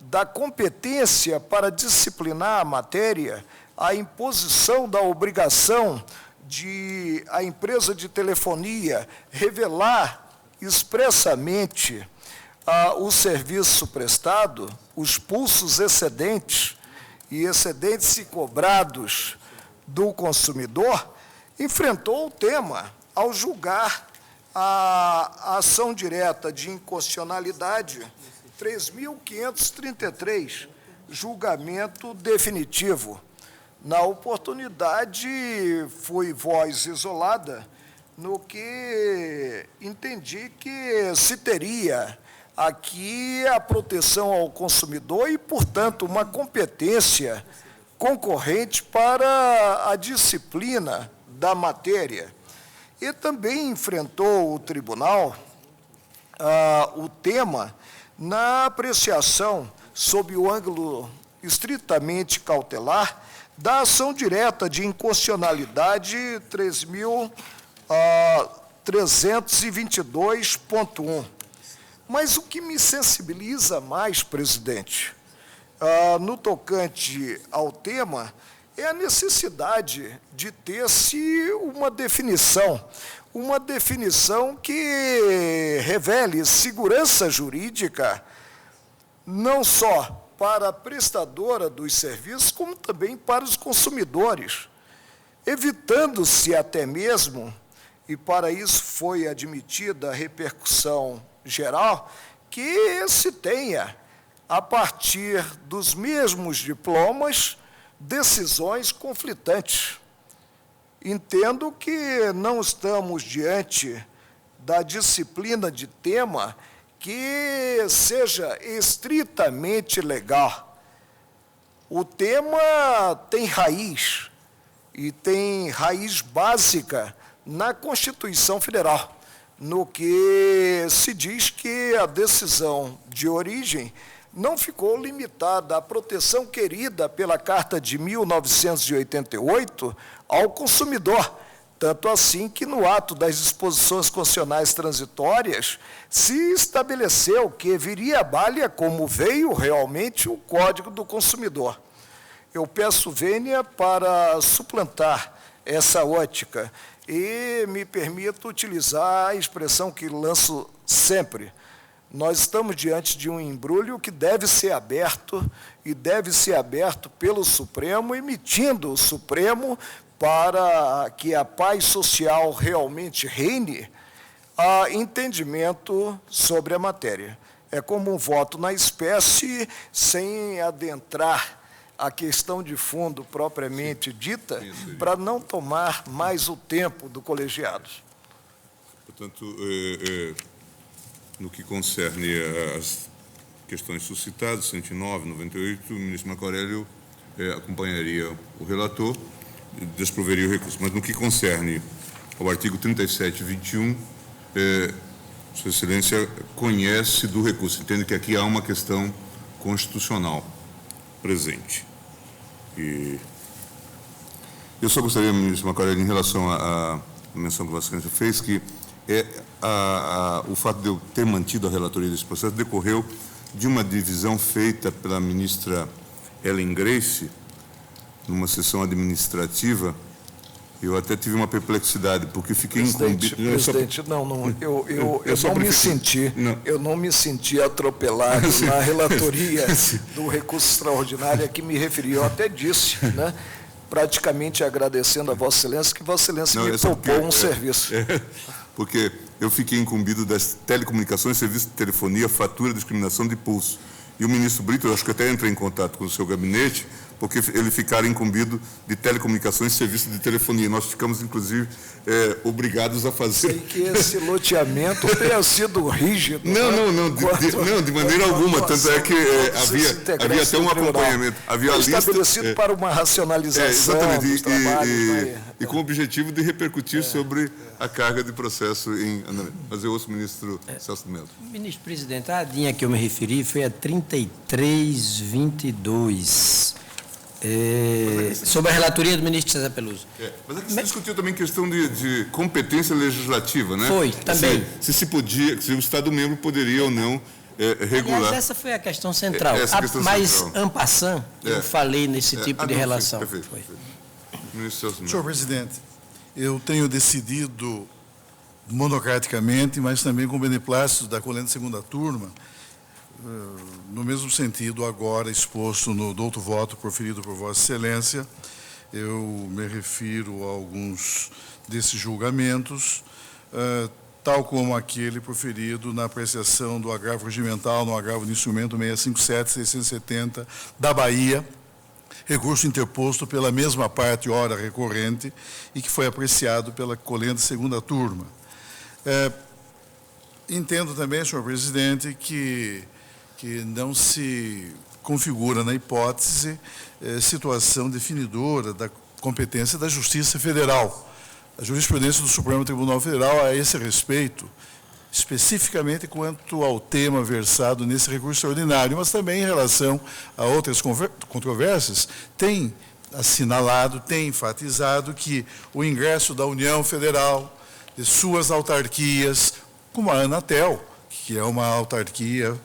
da competência para disciplinar a matéria, a imposição da obrigação de a empresa de telefonia revelar expressamente o serviço prestado, os pulsos excedentes e excedentes cobrados do consumidor, enfrentou o tema ao julgar a ação direta de inconstitucionalidade 3.533, julgamento definitivo. Na oportunidade, foi voz isolada, no que entendi que se teria aqui a proteção ao consumidor e, portanto, uma competência concorrente para a disciplina da matéria. E também enfrentou o tribunal o tema na apreciação, sob o ângulo estritamente cautelar, da ação direta de inconstitucionalidade 3.322.1. Mas o que me sensibiliza mais, presidente, no tocante ao tema, é a necessidade de ter-se uma definição que revele segurança jurídica, não só para a prestadora dos serviços, como também para os consumidores, evitando-se até mesmo, e para isso foi admitida a repercussão geral, que se tenha, a partir dos mesmos diplomas, decisões conflitantes. Entendo que não estamos diante da disciplina de tema que seja estritamente legal. O tema tem raiz, e tem raiz básica na Constituição Federal, no que se diz que a decisão de origem não ficou limitada à proteção querida pela Carta de 1988 ao consumidor, tanto assim que no ato das disposições constitucionais transitórias se estabeleceu que viria à baila como veio realmente o Código do Consumidor. Eu peço vênia para suplantar essa ótica e me permito utilizar a expressão que lanço sempre. Nós estamos diante de um embrulho que deve ser aberto, e deve ser aberto pelo Supremo, emitindo o Supremo para que a paz social realmente reine, a entendimento sobre a matéria. É como um voto na espécie, sem adentrar a questão de fundo propriamente dita, para não tomar mais o tempo do colegiado. Portanto, no que concerne às questões suscitadas, 109, 98, o ministro Marco Aurélio acompanharia o relator, desproveria o recurso. Mas no que concerne ao artigo 37 e 21, Sua Excelência conhece do recurso, entende que aqui há uma questão constitucional presente. E eu só gostaria, ministro Marco Aurélio, em relação à menção que Vossa Excelência fez, que o fato de eu ter mantido a relatoria desse processo decorreu de uma divisão feita pela ministra Ellen Grace, numa sessão administrativa. Eu até tive uma perplexidade, porque fiquei incumbido... Presidente, eu não me senti atropelado na relatoria do recurso extraordinário a que me referi. Eu até disse, né, praticamente agradecendo a Vossa Excelência, que Vossa Excelência me poupou um serviço. Porque eu fiquei incumbido das telecomunicações, serviço de telefonia, fatura, discriminação de pulso. E o ministro Brito, eu acho que até entrei em contato com o seu gabinete, porque ele ficara incumbido de telecomunicações e serviço de telefonia. Nós ficamos, inclusive, obrigados a fazer... Sei que esse loteamento tenha sido rígido. Não, de maneira alguma. Tanto é que havia até um acompanhamento. Havia a lista... Estabelecido para uma racionalização dos trabalhos. E com o objetivo de repercutir sobre a carga de processo em andamento. Mas eu ouço o ministro Celso de Mello. Ministro Presidente, a ADIM a que eu me referi foi a 3322. Sobre a relatoria do ministro César Peluso. Mas aqui se discutiu também questão de competência legislativa, né? Foi, também. Se o Estado-membro poderia ou não regular. Aliás, essa foi a questão central. Mas, en passant, eu falei nesse tipo de relação. Perfeito. Ministro Celso. Senhor presidente, eu tenho decidido monocraticamente, mas também com beneplácito da colenda segunda turma, no mesmo sentido agora exposto no douto voto proferido por Vossa Excelência. Eu me refiro a alguns desses julgamentos, tal como aquele proferido na apreciação do agravo regimental no agravo de instrumento 657-670 da Bahia, recurso interposto pela mesma parte ora recorrente e que foi apreciado pela colenda segunda turma. Entendo também, senhor presidente, que não se configura na hipótese situação definidora da competência da Justiça Federal. A jurisprudência do Supremo Tribunal Federal a esse respeito, especificamente quanto ao tema versado nesse recurso extraordinário, mas também em relação a outras controvérsias, tem assinalado, tem enfatizado que o ingresso da União Federal, de suas autarquias, como a Anatel, que é uma autarquia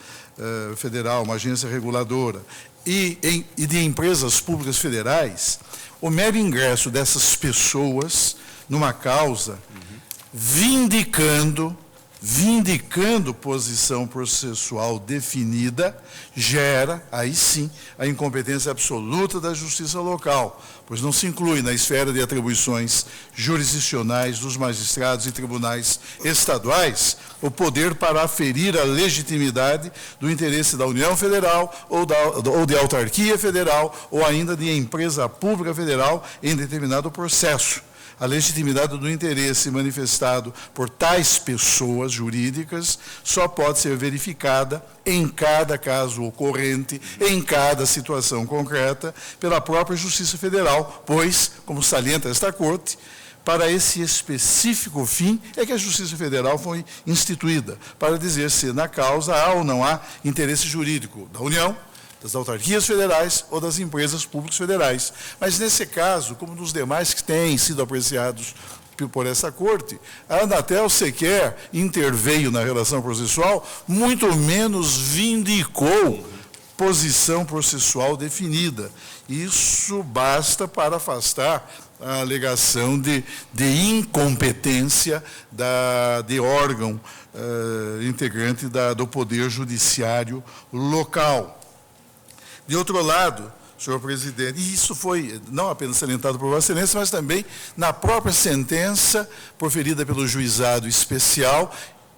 federal, uma agência reguladora, e de empresas públicas federais, o mero ingresso dessas pessoas numa causa, vindicando posição processual definida, gera, aí sim, a incompetência absoluta da justiça local, pois não se inclui na esfera de atribuições jurisdicionais dos magistrados e tribunais estaduais o poder para aferir a legitimidade do interesse da União Federal ou de autarquia federal ou ainda de empresa pública federal em determinado processo. A legitimidade do interesse manifestado por tais pessoas jurídicas só pode ser verificada em cada caso ocorrente, em cada situação concreta, pela própria Justiça Federal, pois, como salienta esta Corte, para esse específico fim é que a Justiça Federal foi instituída, para dizer se na causa há ou não há interesse jurídico da União, das autarquias federais ou das empresas públicas federais. Mas, nesse caso, como nos demais que têm sido apreciados por essa Corte, a Anatel sequer interveio na relação processual, muito menos vindicou posição processual definida. Isso basta para afastar a alegação de incompetência de órgão integrante do Poder Judiciário local. De outro lado, senhor presidente, e isso foi não apenas salientado por Vossa Excelência, mas também na própria sentença proferida pelo juizado especial,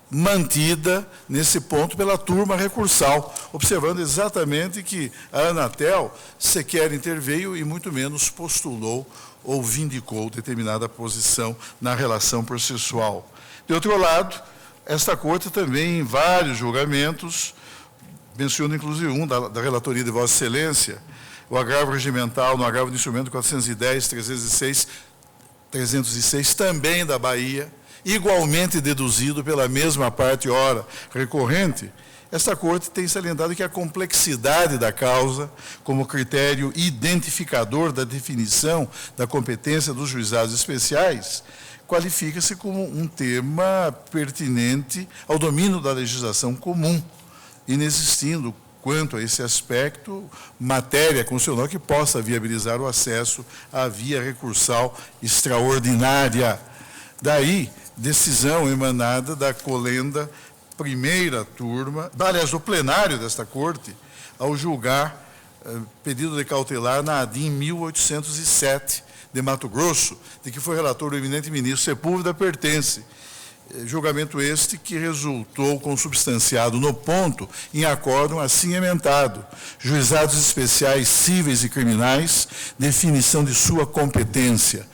mantida nesse ponto pela turma recursal, observando exatamente que a Anatel sequer interveio e muito menos postulou ou vindicou determinada posição na relação processual. De outro lado, esta Corte também, em vários julgamentos, menciono inclusive um da relatoria de Vossa Excelência, o agravo regimental no agravo de instrumento 410, 306, também da Bahia, igualmente deduzido pela mesma parte ora recorrente. Esta Corte tem salientado que a complexidade da causa, como critério identificador da definição da competência dos juizados especiais, qualifica-se como um tema pertinente ao domínio da legislação comum, inexistindo, quanto a esse aspecto, matéria constitucional que possa viabilizar o acesso à via recursal extraordinária. Daí, decisão emanada da colenda primeira turma, aliás, do plenário desta Corte, ao julgar pedido de cautelar na ADIM 1807, de Mato Grosso, de que foi relator o eminente ministro Sepúlveda Pertence. Julgamento este que resultou consubstanciado no ponto em acórdão assim emendado. Juizados especiais cíveis e criminais, definição de sua competência.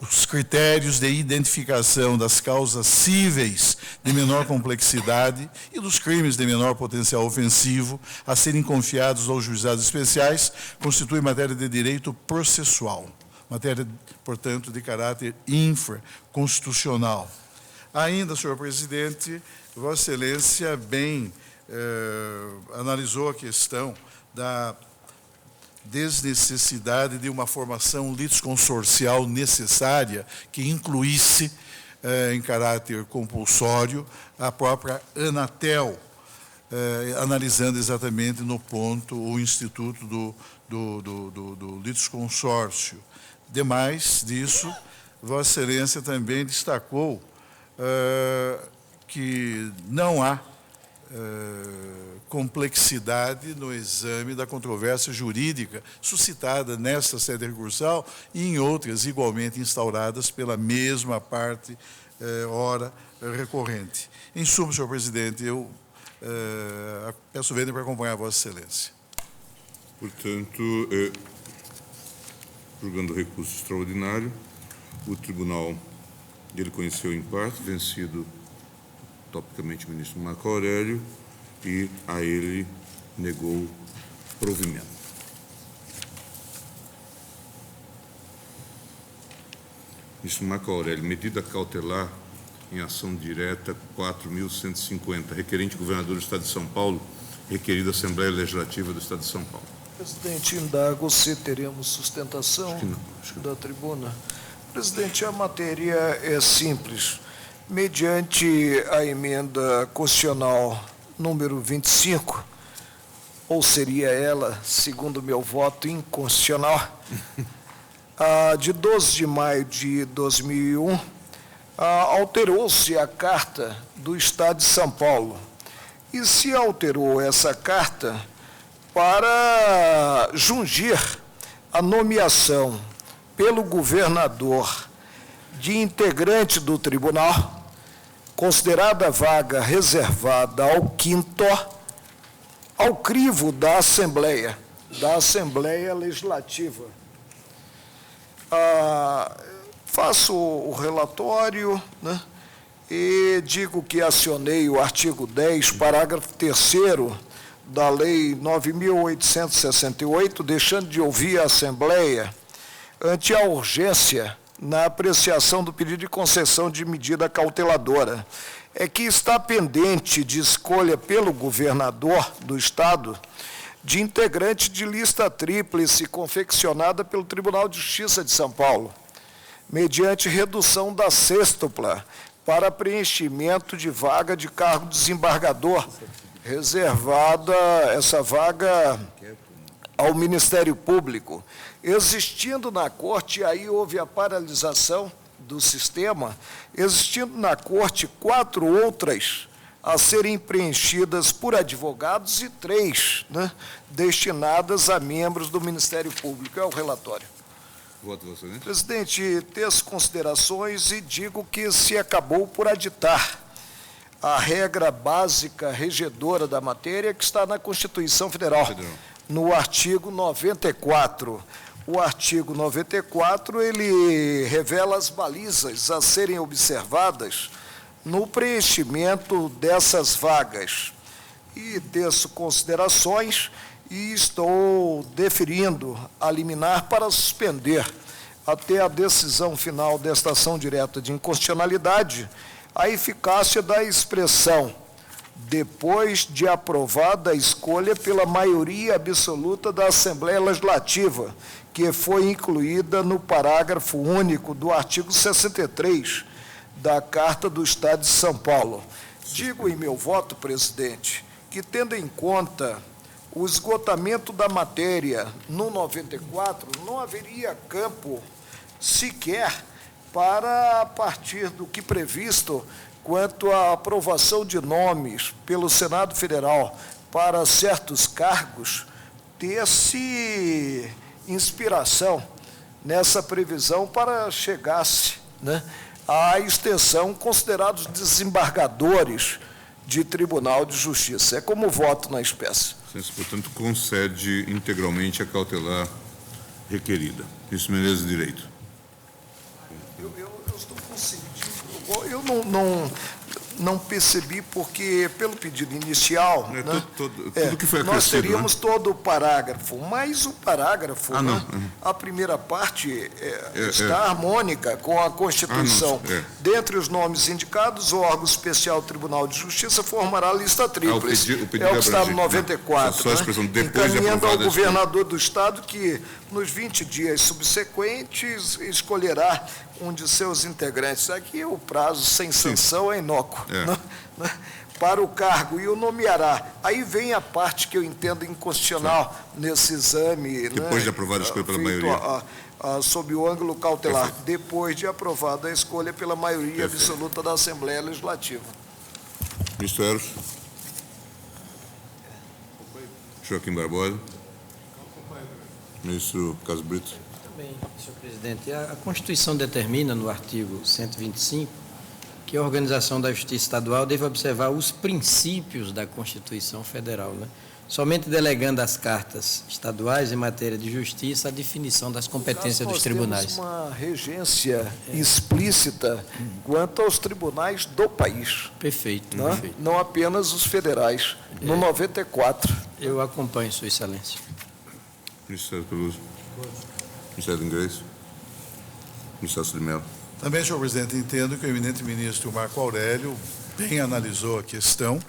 Os critérios de identificação das causas cíveis de menor complexidade e dos crimes de menor potencial ofensivo a serem confiados aos juizados especiais constitui matéria de direito processual, matéria, portanto, de caráter infraconstitucional. Ainda, senhor presidente, Vossa Excelência bem analisou a questão da desnecessidade de uma formação litisconsorcial necessária que incluísse, em caráter compulsório, a própria Anatel, analisando exatamente no ponto o instituto do litisconsórcio. Demais disso, Vossa Excelência também destacou que não há complexidade no exame da controvérsia jurídica suscitada nesta sede recursal e em outras igualmente instauradas pela mesma parte ora recorrente. Em suma, senhor presidente, eu peço vênia para acompanhar Vossa Excelência. Portanto, julgando o recurso extraordinário, o tribunal ele conheceu em parte, vencido topicamente o ministro Marco Aurélio, e a ele negou provimento. Ministro Marco Aurélio, medida cautelar em ação direta 4.150, requerente governador do Estado de São Paulo, requerido Assembleia Legislativa do Estado de São Paulo. Presidente, indago se teremos sustentação da tribuna. Presidente, a matéria é simples. Mediante a emenda constitucional número 25, ou seria ela, segundo meu voto, inconstitucional, de 12 de maio de 2001, alterou-se a Carta do Estado de São Paulo. E se alterou essa carta para jungir a nomeação pelo governador de integrante do tribunal, considerada vaga reservada ao quinto, ao crivo da Assembleia Legislativa. Faço o relatório, né, e digo que acionei o artigo 10, parágrafo 3º da Lei 9.868, deixando de ouvir a Assembleia ante a urgência na apreciação do pedido de concessão de medida cauteladora. É que está pendente de escolha pelo governador do Estado de integrante de lista tríplice confeccionada pelo Tribunal de Justiça de São Paulo, mediante redução da sêstupla para preenchimento de vaga de cargo de desembargador, reservada essa vaga ao Ministério Público. Existindo na Corte, aí houve a paralisação do sistema, existindo na Corte 4 outras a serem preenchidas por advogados e 3, né, destinadas a membros do Ministério Público. É o relatório. Voto, Vossa Excelência. Presidente, teço considerações e digo que se acabou por aditar a regra básica regedora da matéria que está na Constituição Federal, no artigo 94. O artigo 94, ele revela as balizas a serem observadas no preenchimento dessas vagas. E teço considerações e estou deferindo a liminar para suspender até a decisão final desta ação direta de inconstitucionalidade a eficácia da expressão depois de aprovada a escolha pela maioria absoluta da Assembleia Legislativa, que foi incluída no parágrafo único do artigo 63 da Carta do Estado de São Paulo. Digo em meu voto, presidente, que tendo em conta o esgotamento da matéria no 94, não haveria campo sequer para, a partir do que previsto quanto à aprovação de nomes pelo Senado Federal para certos cargos, ter-se inspiração nessa previsão para chegar-se, né, à extensão considerados desembargadores de Tribunal de Justiça. É como voto na espécie. Portanto, concede integralmente a cautelar requerida. Ministro Menezes de Direito. Eu estou concedindo. Eu não percebi, porque pelo pedido inicial, né, tudo que foi acrescido, nós teríamos, né, todo o parágrafo, mas o parágrafo, né, a primeira parte está harmônica com a Constituição. Dentre os nomes indicados, o órgão especial Tribunal de Justiça formará a lista tríplice. O pedido é o que está no 94, só a expressão, né, depois de encaminhando ao aprovada governador do Estado que, nos 20 dias subsequentes, escolherá um de seus integrantes. Aqui o prazo sem sanção é inócuo, né, para o cargo, e o nomeará. Aí vem a parte que eu entendo inconstitucional nesse exame. Depois, né, de aprovada a escolha pela maioria. Sob o ângulo cautelar. Depois de aprovada a escolha pela maioria absoluta da Assembleia Legislativa. Ministro Eros. Joaquim Barbosa. Ministro Carlos Brito. Também, senhor presidente. A Constituição determina, no artigo 125, que a organização da Justiça Estadual deve observar os princípios da Constituição Federal, né? Somente delegando às cartas estaduais em matéria de justiça a definição das competências dos tribunais. Temos uma regência explícita quanto aos tribunais do país. Perfeito, né? perfeito. Não apenas os federais, no 94. Eu acompanho, Sua Excelência. Ministro Peluso. Ministro Inglês. Ministro de Mello. Também, senhor presidente, entendo que o eminente ministro Marco Aurélio bem analisou a questão.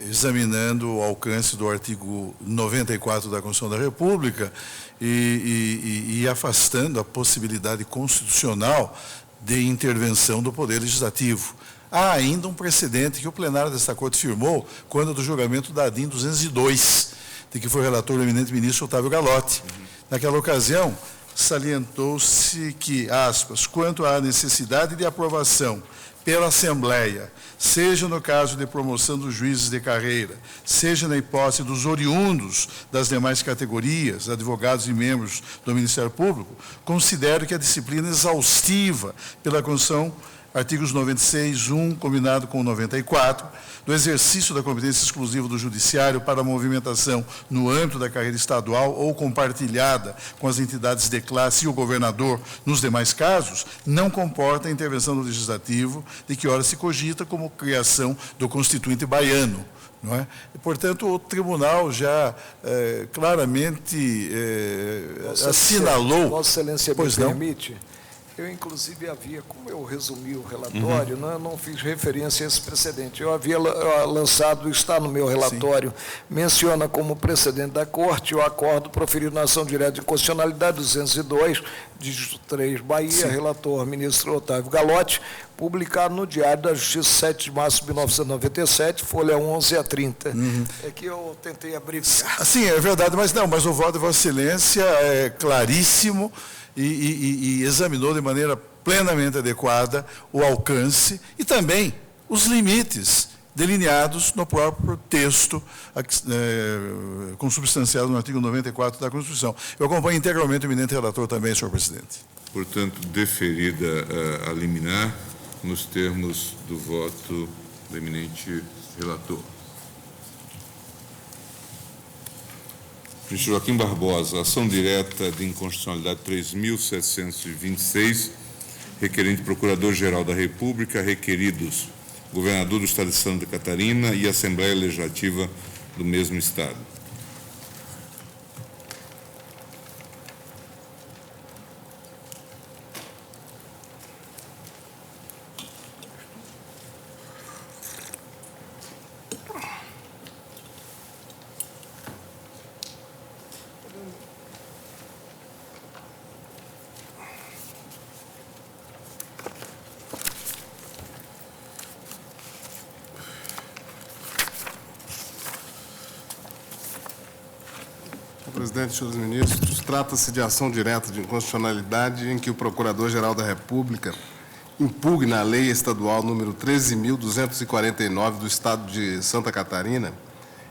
examinando o alcance do artigo 94 da Constituição da República e afastando a possibilidade constitucional de intervenção do Poder Legislativo. Há ainda um precedente que o plenário desta Corte firmou quando do julgamento da ADIM 202, de que foi relator o eminente ministro Otávio Galotti. Naquela ocasião, salientou-se que, aspas, quanto à necessidade de aprovação pela Assembleia, seja no caso de promoção dos juízes de carreira, seja na hipótese dos oriundos das demais categorias, advogados e membros do Ministério Público, considero que a disciplina exaustiva pela Constituição, artigos 96.1, combinado com 94, do exercício da competência exclusiva do Judiciário para a movimentação no âmbito da carreira estadual ou compartilhada com as entidades de classe e o governador nos demais casos, não comporta a intervenção do Legislativo, de que ora se cogita como criação do Constituinte baiano. Não é? E, portanto, o tribunal já claramente assinalou... Vossa Excelência pois me não? permite... Eu, inclusive, como eu resumi o relatório, eu não fiz referência a esse precedente. Eu havia lançado, está no meu relatório, menciona como precedente da Corte o acordo proferido na ação direta de inconstitucionalidade 202, dígito 3, Bahia, relator ministro Otávio Galotti, publicado no Diário da Justiça, 7 de março de 1997, folha 11 a 30. É que eu tentei abreviar. Sim, é verdade, mas o voto de Vossa Excelência é claríssimo, e examinou de maneira plenamente adequada o alcance e também os limites delineados no próprio texto consubstanciado no artigo 94 da Constituição. Eu acompanho integralmente o eminente relator também, senhor presidente. Portanto, deferida a liminar nos termos do voto do eminente relator. Ministro Joaquim Barbosa, ação direta de inconstitucionalidade 3.726, requerente Procurador-Geral da República, requeridos Governador do Estado de Santa Catarina e Assembleia Legislativa do mesmo Estado. Presidente, senhores ministros, trata-se de ação direta de inconstitucionalidade em que o Procurador-Geral da República impugna a Lei Estadual número 13.249 do Estado de Santa Catarina,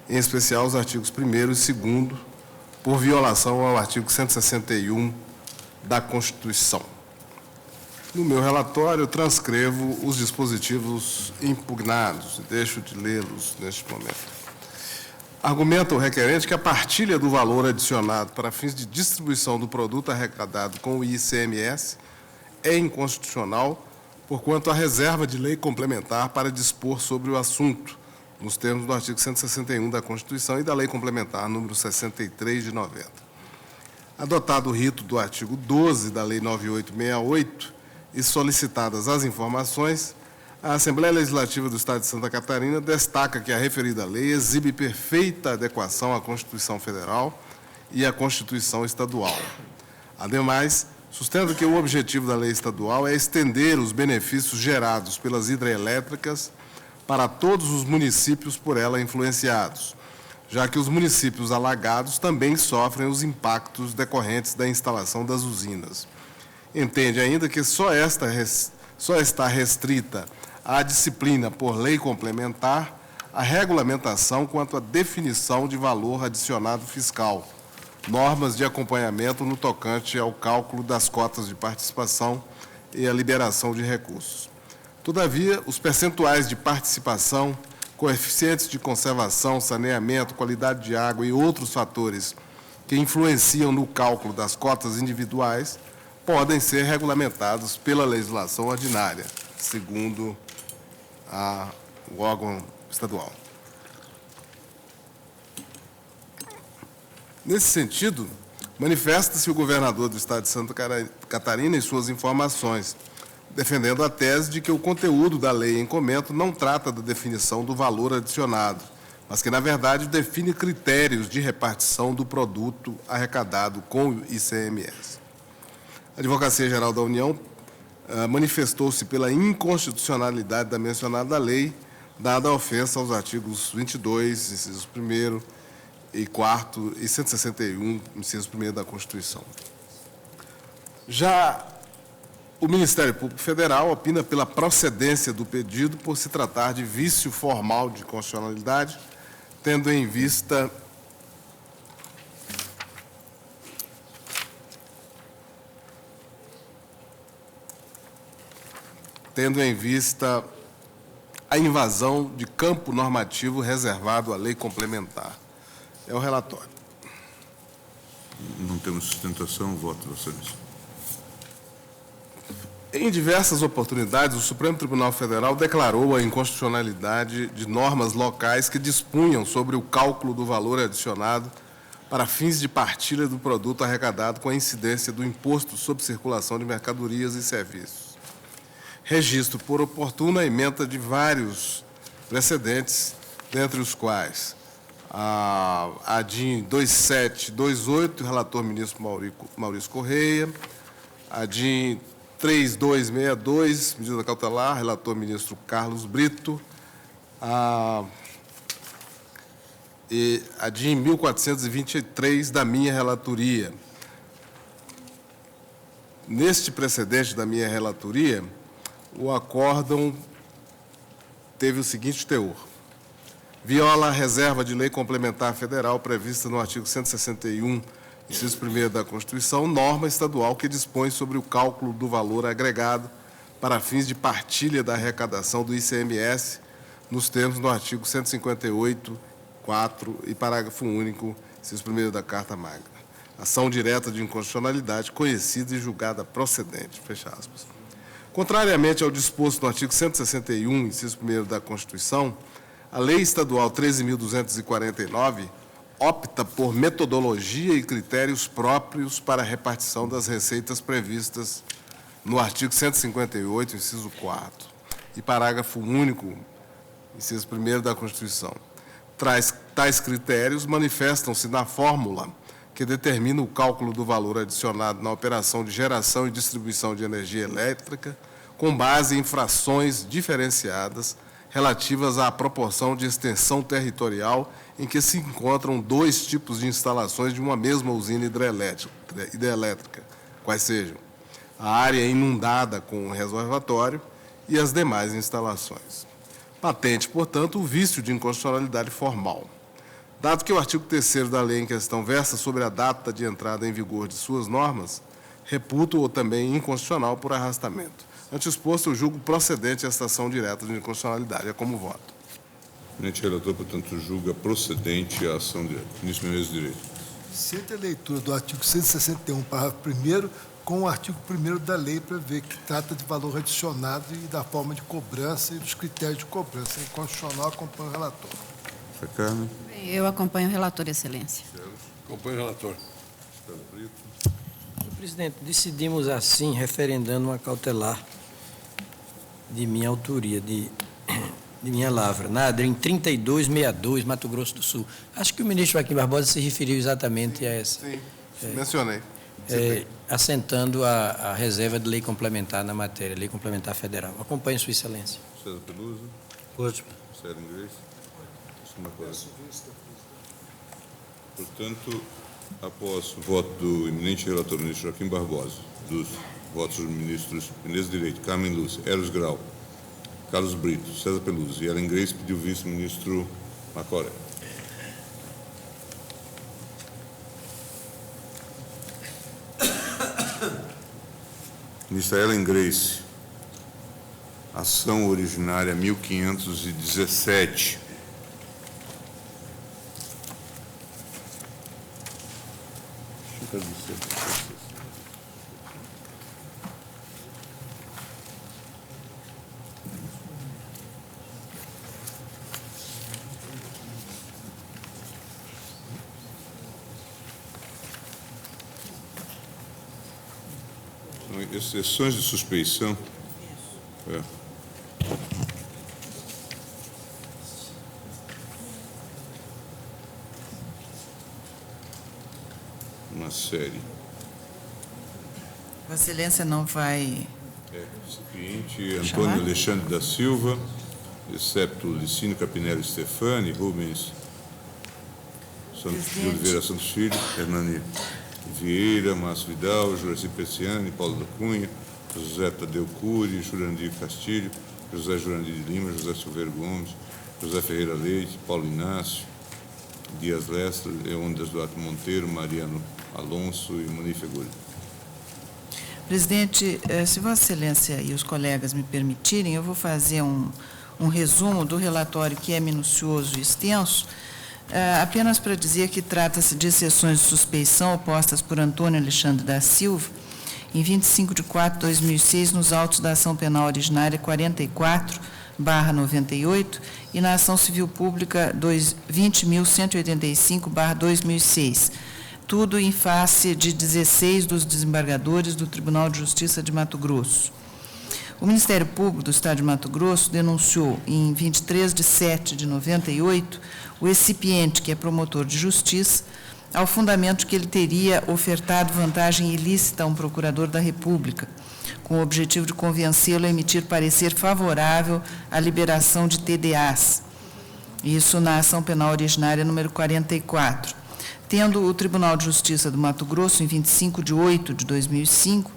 em especial os artigos 1º e 2º, por violação ao artigo 161 da Constituição. No meu relatório, eu transcrevo os dispositivos impugnados e deixo de lê-los neste momento. Argumenta o requerente que a partilha do valor adicionado para fins de distribuição do produto arrecadado com o ICMS é inconstitucional, porquanto há reserva de lei complementar para dispor sobre o assunto, nos termos do artigo 161 da Constituição e da Lei Complementar número 63 de 90. Adotado o rito do artigo 12 da Lei 9868 e solicitadas as informações, a Assembleia Legislativa do Estado de Santa Catarina destaca que a referida lei exibe perfeita adequação à Constituição Federal e à Constituição Estadual. Ademais, sustenta que o objetivo da lei estadual é estender os benefícios gerados pelas hidrelétricas para todos os municípios por ela influenciados, já que os municípios alagados também sofrem os impactos decorrentes da instalação das usinas. Entende ainda que só está restrita à disciplina por lei complementar a regulamentação quanto à definição de valor adicionado fiscal, normas de acompanhamento no tocante ao cálculo das cotas de participação e a liberação de recursos. Todavia, os percentuais de participação, coeficientes de conservação, saneamento, qualidade de água e outros fatores que influenciam no cálculo das cotas individuais podem ser regulamentados pela legislação ordinária, segundo o órgão estadual. Nesse sentido, manifesta-se o governador do Estado de Santa Catarina em suas informações, defendendo a tese de que o conteúdo da lei em comento não trata da definição do valor adicionado, mas que, na verdade, define critérios de repartição do produto arrecadado com o ICMS. A Advocacia Geral da União manifestou-se pela inconstitucionalidade da mencionada lei, dada a ofensa aos artigos 22, incisos 1º e 4º e 161, inciso 1º da Constituição. Já o Ministério Público Federal opina pela procedência do pedido por se tratar de vício formal de constitucionalidade, tendo em vista a invasão de campo normativo reservado à lei complementar. É o relatório. Não temos sustentação, voto, Vossa Excelência. Em diversas oportunidades, o Supremo Tribunal Federal declarou a inconstitucionalidade de normas locais que dispunham sobre o cálculo do valor adicionado para fins de partilha do produto arrecadado com a incidência do imposto sobre circulação de mercadorias e serviços. Registro por oportuna ementa de vários precedentes, dentre os quais a DIN 2728, relator ministro Maurício Correia, a DIN 3262, medida cautelar, relator ministro Carlos Brito, e a DIN 1423, da minha relatoria. Neste precedente da minha relatoria, o acórdão teve o seguinte teor: viola a reserva de lei complementar federal prevista no artigo 161, inciso 1º da Constituição, norma estadual que dispõe sobre o cálculo do valor agregado para fins de partilha da arrecadação do ICMS, nos termos do artigo 158, 4 e parágrafo único, inciso 1º da Carta Magna. Ação direta de inconstitucionalidade conhecida e julgada procedente. Fecha aspas. Contrariamente ao disposto no artigo 161, inciso 1º da Constituição, a Lei Estadual 13.249 opta por metodologia e critérios próprios para a repartição das receitas previstas no artigo 158, inciso 4 e parágrafo único, inciso 1º da Constituição. Tais critérios manifestam-se na fórmula que determina o cálculo do valor adicionado na operação de geração e distribuição de energia elétrica, com base em frações diferenciadas relativas à proporção de extensão territorial em que se encontram dois tipos de instalações de uma mesma usina hidrelétrica, quais sejam a área inundada com o reservatório e as demais instalações. Patente, portanto, o vício de inconstitucionalidade formal. Dado que o artigo 3º da lei em questão versa sobre a data de entrada em vigor de suas normas, reputo-o também inconstitucional por arrastamento. Ante exposto, eu julgo procedente esta ação direta de inconstitucionalidade. É como voto. O eminente relator, portanto, julga procedente a ação direta. Ministro Menezes de Direito. Sempre a leitura do artigo 161, parágrafo 1º, com o artigo 1º da lei, para ver que trata de valor adicionado e da forma de cobrança e dos critérios de cobrança. É inconstitucional, acompanha o relator. Carmen. Eu acompanho o relator, Excelência. Acompanho o relator. Senhor presidente, decidimos assim, referendando uma cautelar de minha autoria, de minha lavra, na ADREM 3262, Mato Grosso do Sul. Acho que o ministro Joaquim Barbosa se referiu exatamente a essa. Sim, mencionei. Assentando a reserva de lei complementar na matéria, lei complementar federal. Acompanhe, Sua Excelência. César Peluso. Ótimo. César Inglês. Portanto, após o voto do eminente relator, ministro Joaquim Barbosa, dos votos dos ministros Menezes de Direito, Carmen Lúcia, Eros Grau, Carlos Brito, César Peluso e Ellen Grace, pediu o vice-ministro Macoré. Ministra Ellen Grace, ação originária 1517. São exceções de suspeição uma série. Vossa Excelência não vai... Seguinte, Antônio Alexandre da Silva, excepto Licínio Capinelli Stefani, Rubens de Oliveira Santos Filho, Hernani Vieira, Márcio Vidal, Juraci Pessiani, Paulo da Cunha, José Tadeu Cury, Jurandir Castilho, José Jurandir de Lima, José Silveiro Gomes, José Ferreira Leite, Paulo Inácio, Dias Lestra, Leônidas Duarte Monteiro, Mariano Alonso e Moni Fegoli. Presidente, se Vossa Excelência e os colegas me permitirem, eu vou fazer um resumo do relatório, que é minucioso e extenso, apenas para dizer que trata-se de exceções de suspeição opostas por Antônio Alexandre da Silva, em 25 de 4 de 2006, nos autos da ação penal originária 44/98 e na ação civil pública 20.185/2006, tudo em face de 16 dos desembargadores do Tribunal de Justiça de Mato Grosso. O Ministério Público do Estado de Mato Grosso denunciou, em 23 de 7 de 98, o recipiente, que é promotor de justiça, ao fundamento que ele teria ofertado vantagem ilícita a um procurador da República, com o objetivo de convencê-lo a emitir parecer favorável à liberação de TDAs. Isso na ação penal originária número 44. Tendo o Tribunal de Justiça do Mato Grosso, em 25 de 8 de 2005,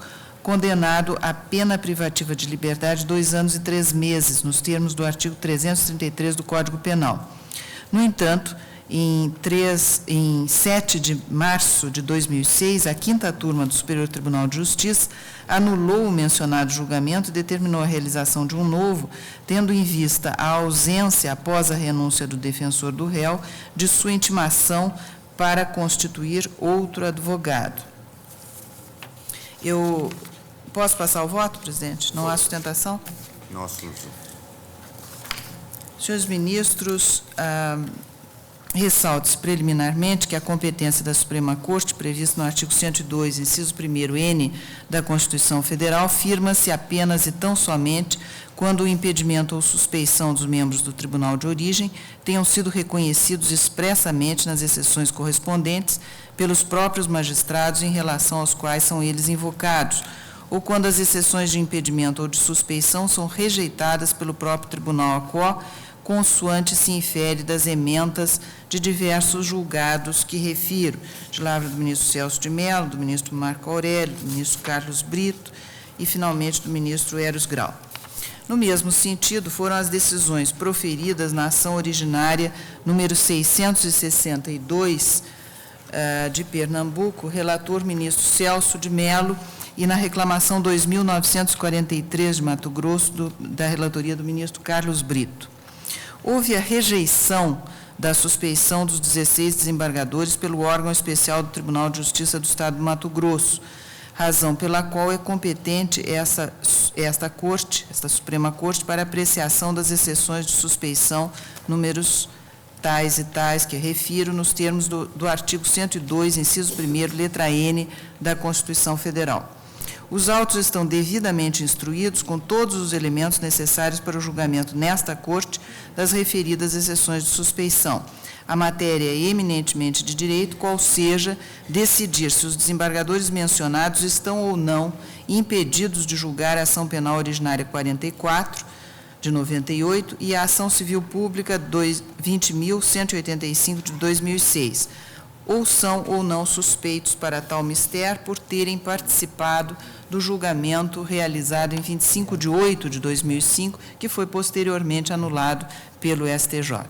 condenado à pena privativa de liberdade 2 anos e 3 meses, nos termos do artigo 333 do Código Penal. No entanto, em 7 de março de 2006, a 5ª Turma do Superior Tribunal de Justiça anulou o mencionado julgamento e determinou a realização de um novo, tendo em vista a ausência, após a renúncia do defensor do réu, de sua intimação para constituir outro advogado. Eu posso passar o voto, presidente? Não há sustentação? Não há sustentação. Senhores ministros, ressalte-se preliminarmente que a competência da Suprema Corte, prevista no artigo 102, inciso 1º-N da Constituição Federal, firma-se apenas e tão somente quando o impedimento ou suspeição dos membros do Tribunal de Origem tenham sido reconhecidos expressamente nas exceções correspondentes pelos próprios magistrados em relação aos quais são eles invocados, ou quando as exceções de impedimento ou de suspeição são rejeitadas pelo próprio Tribunal a qual, consoante se infere das emendas de diversos julgados que refiro, de lavra do ministro Celso de Mello, do ministro Marco Aurélio, do ministro Carlos Brito e, finalmente, do ministro Eros Grau. No mesmo sentido, foram as decisões proferidas na ação originária número 662 de Pernambuco, relator ministro Celso de Mello, e na reclamação 2.943 de Mato Grosso, da relatoria do ministro Carlos Brito. Houve a rejeição da suspeição dos 16 desembargadores pelo órgão especial do Tribunal de Justiça do Estado do Mato Grosso, razão pela qual é competente esta Suprema Corte para apreciação das exceções de suspeição, números tais e tais que refiro, nos termos do artigo 102, inciso 1º, letra N da Constituição Federal. Os autos estão devidamente instruídos com todos os elementos necessários para o julgamento nesta Corte das referidas exceções de suspeição. A matéria é eminentemente de direito, qual seja decidir se os desembargadores mencionados estão ou não impedidos de julgar a ação penal originária 44, de 98, e a ação civil pública 20.185, de 2006, ou são ou não suspeitos para tal mister por terem participado do julgamento realizado em 25 de 8 de 2005, que foi posteriormente anulado pelo STJ.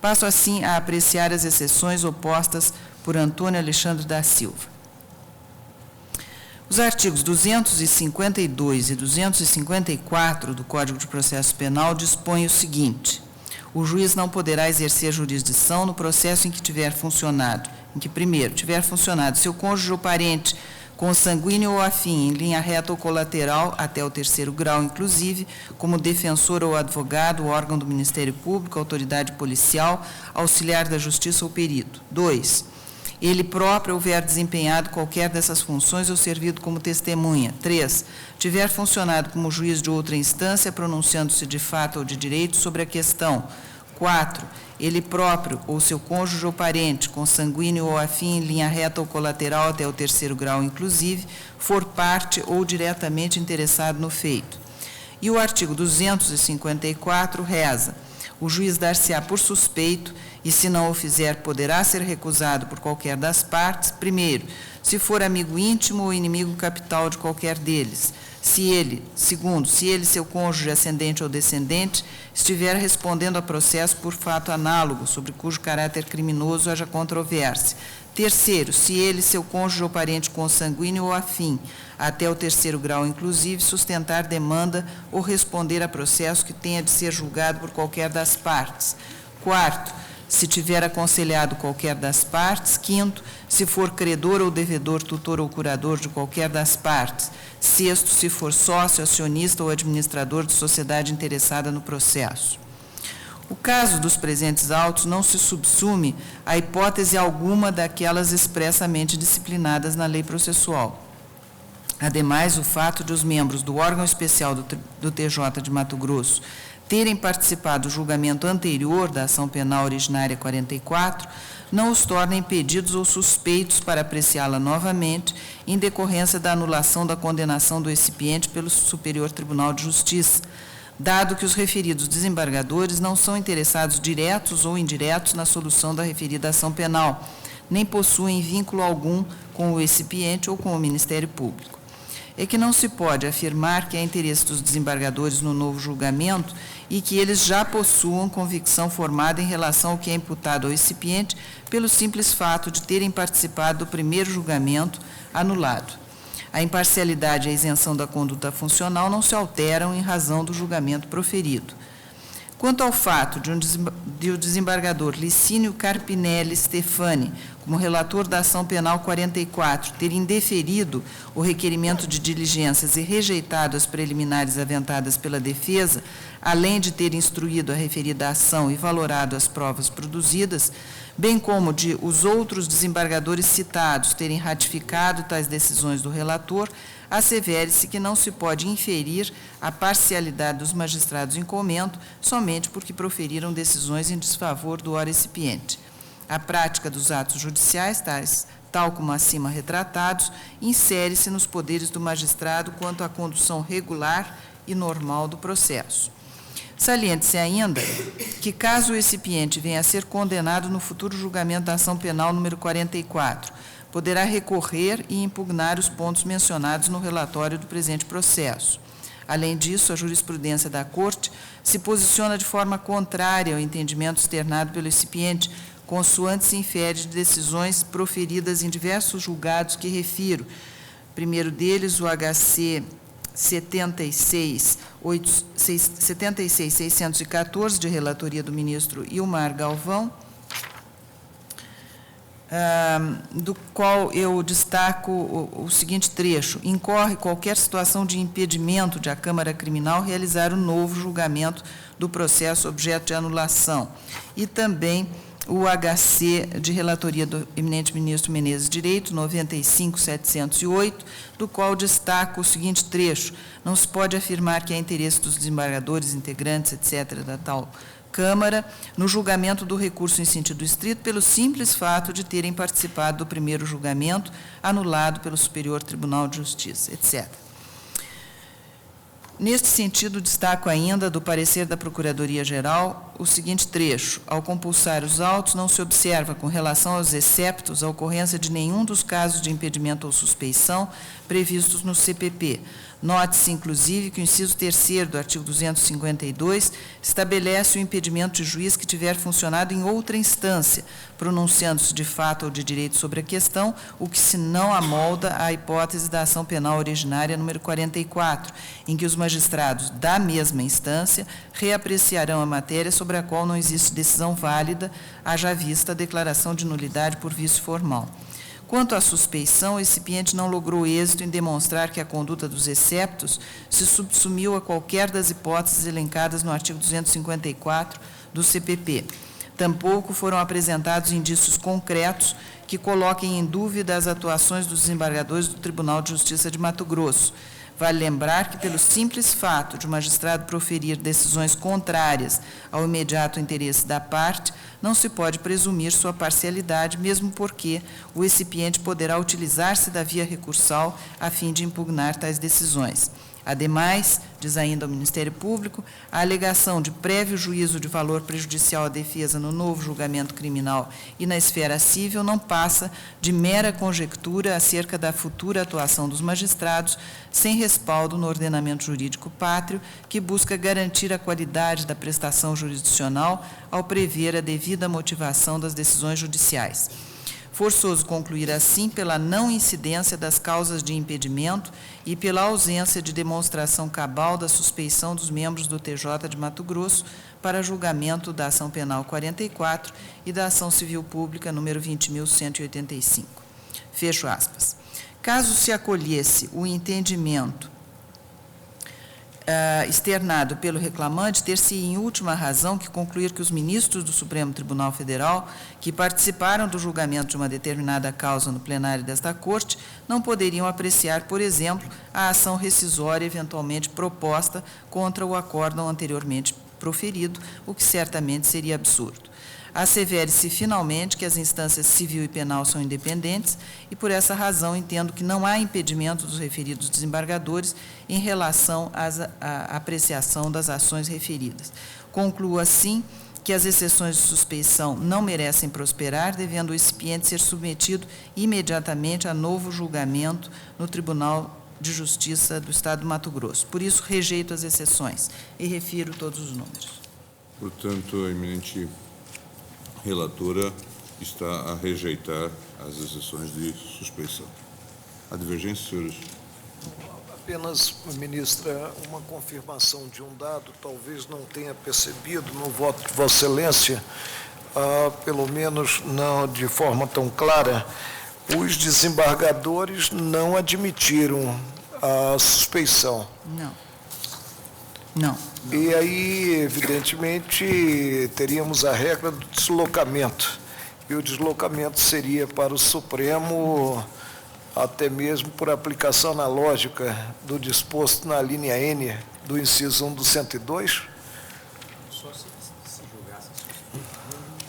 Passo, assim, a apreciar as exceções opostas por Antônio Alexandre da Silva. Os artigos 252 e 254 do Código de Processo Penal dispõem o seguinte: o juiz não poderá exercer jurisdição no processo em que tiver funcionado, primeiro, tiver funcionado seu cônjuge ou parente consanguíneo ou afim, em linha reta ou colateral, até o 3º grau, inclusive, como defensor ou advogado, órgão do Ministério Público, autoridade policial, auxiliar da Justiça ou perito. 2. Ele próprio houver desempenhado qualquer dessas funções ou servido como testemunha. 3. Tiver funcionado como juiz de outra instância, pronunciando-se de fato ou de direito sobre a questão. 4. ele próprio ou seu cônjuge ou parente, consanguíneo ou afim, em linha reta ou colateral até o 3º grau, inclusive, for parte ou diretamente interessado no feito. E o artigo 254 reza: o juiz dar-se-á por suspeito e, se não o fizer, poderá ser recusado por qualquer das partes, primeiro, se for amigo íntimo ou inimigo capital de qualquer deles, segundo, se ele, seu cônjuge, ascendente ou descendente, estiver respondendo a processo por fato análogo, sobre cujo caráter criminoso haja controvérsia. Terceiro, se ele, seu cônjuge ou parente consanguíneo ou afim, até o 3º grau inclusive, sustentar demanda ou responder a processo que tenha de ser julgado por qualquer das partes. Quarto, se tiver aconselhado qualquer das partes. Quinto, se for credor ou devedor, tutor ou curador de qualquer das partes. Sexto, se for sócio, acionista ou administrador de sociedade interessada no processo. O caso dos presentes autos não se subsume a hipótese alguma daquelas expressamente disciplinadas na lei processual. Ademais, o fato de os membros do órgão especial do TJ de Mato Grosso terem participado do julgamento anterior da ação penal originária 44, não os torna impedidos ou suspeitos para apreciá-la novamente, em decorrência da anulação da condenação do recipiente pelo Superior Tribunal de Justiça, dado que os referidos desembargadores não são interessados diretos ou indiretos na solução da referida ação penal, nem possuem vínculo algum com o recipiente ou com o Ministério Público. É que não se pode afirmar que há interesse dos desembargadores no novo julgamento e que eles já possuam convicção formada em relação ao que é imputado ao recipiente pelo simples fato de terem participado do primeiro julgamento anulado. A imparcialidade e a isenção da conduta funcional não se alteram em razão do julgamento proferido. Quanto ao fato de o desembargador Licínio Carpinelli Stefani, como relator da ação penal 44, ter indeferido o requerimento de diligências e rejeitado as preliminares aventadas pela defesa, além de ter instruído a referida ação e valorado as provas produzidas, bem como de os outros desembargadores citados terem ratificado tais decisões do relator, assevere-se que não se pode inferir a parcialidade dos magistrados em comento somente porque proferiram decisões em desfavor do ora recipiente. A prática dos atos judiciais, tal como acima retratados, insere-se nos poderes do magistrado quanto à condução regular e normal do processo. Saliente-se ainda que, caso o recipiente venha a ser condenado no futuro julgamento da ação penal número 44, poderá recorrer e impugnar os pontos mencionados no relatório do presente processo. Além disso, a jurisprudência da Corte se posiciona de forma contrária ao entendimento externado pelo recipiente, consoante se infere de decisões proferidas em diversos julgados que refiro. Primeiro deles, o HC 76.614, de relatoria do ministro Ilmar Galvão, do qual eu destaco o seguinte trecho: incorre qualquer situação de impedimento de a Câmara Criminal realizar o novo julgamento do processo objeto de anulação. E também o HC de relatoria do eminente ministro Menezes Direito, 95.708, do qual destaco o seguinte trecho: não se pode afirmar que há interesse dos desembargadores, integrantes, etc., da tal Câmara, no julgamento do recurso em sentido estrito, pelo simples fato de terem participado do primeiro julgamento, anulado pelo Superior Tribunal de Justiça, etc. Neste sentido, destaco ainda do parecer da Procuradoria-Geral o seguinte trecho: ao compulsar os autos, não se observa, com relação aos exceptos, a ocorrência de nenhum dos casos de impedimento ou suspeição previstos no CPP. Note-se, inclusive, que o inciso 3º do artigo 252 estabelece o impedimento de juiz que tiver funcionado em outra instância, pronunciando-se de fato ou de direito sobre a questão, o que se não amolda à hipótese da ação penal originária número 44, em que os magistrados da mesma instância reapreciarão a matéria sobre a qual não existe decisão válida, haja vista a declaração de nulidade por vício formal. Quanto à suspeição, o recipiente não logrou êxito em demonstrar que a conduta dos exceptos se subsumiu a qualquer das hipóteses elencadas no artigo 254 do CPP. Tampouco foram apresentados indícios concretos que coloquem em dúvida as atuações dos desembargadores do Tribunal de Justiça de Mato Grosso, Vale lembrar que, pelo simples fato de o magistrado proferir decisões contrárias ao imediato interesse da parte, não se pode presumir sua parcialidade, mesmo porque o recipiente poderá utilizar-se da via recursal a fim de impugnar tais decisões. Ademais, diz ainda o Ministério Público, a alegação de prévio juízo de valor prejudicial à defesa no novo julgamento criminal e na esfera cível não passa de mera conjectura acerca da futura atuação dos magistrados, sem respaldo no ordenamento jurídico pátrio, que busca garantir a qualidade da prestação jurisdicional ao prever a devida motivação das decisões judiciais. Forçoso concluir assim pela não incidência das causas de impedimento e pela ausência de demonstração cabal da suspeição dos membros do TJ de Mato Grosso para julgamento da ação penal 44 e da ação civil pública número 20.185. Fecho aspas. Caso se acolhesse o entendimento externado pelo reclamante, ter-se em última razão que concluir que os ministros do Supremo Tribunal Federal, que participaram do julgamento de uma determinada causa no plenário desta Corte, não poderiam apreciar, por exemplo, a ação rescisória eventualmente proposta contra o acórdão anteriormente proferido, o que certamente seria absurdo. Assevere-se, finalmente, que as instâncias civil e penal são independentes e, por essa razão, entendo que não há impedimento dos referidos desembargadores em relação à apreciação das ações referidas. Concluo, assim, que as exceções de suspeição não merecem prosperar, devendo o recipiente ser submetido imediatamente a novo julgamento no Tribunal de Justiça do Estado do Mato Grosso. Por isso, rejeito as exceções e refiro todos os números. Portanto, a eminente relatora está a rejeitar as exceções de suspeição. A divergência, senhores? Apenas, ministra, uma confirmação de um dado, talvez não tenha percebido no voto de Vossa Excelência, pelo menos não de forma tão clara, os desembargadores não admitiram a suspeição. Não. E aí, evidentemente, teríamos a regra do deslocamento. E o deslocamento seria para o Supremo, até mesmo por aplicação analógica do disposto na linha N do inciso 1 do 102?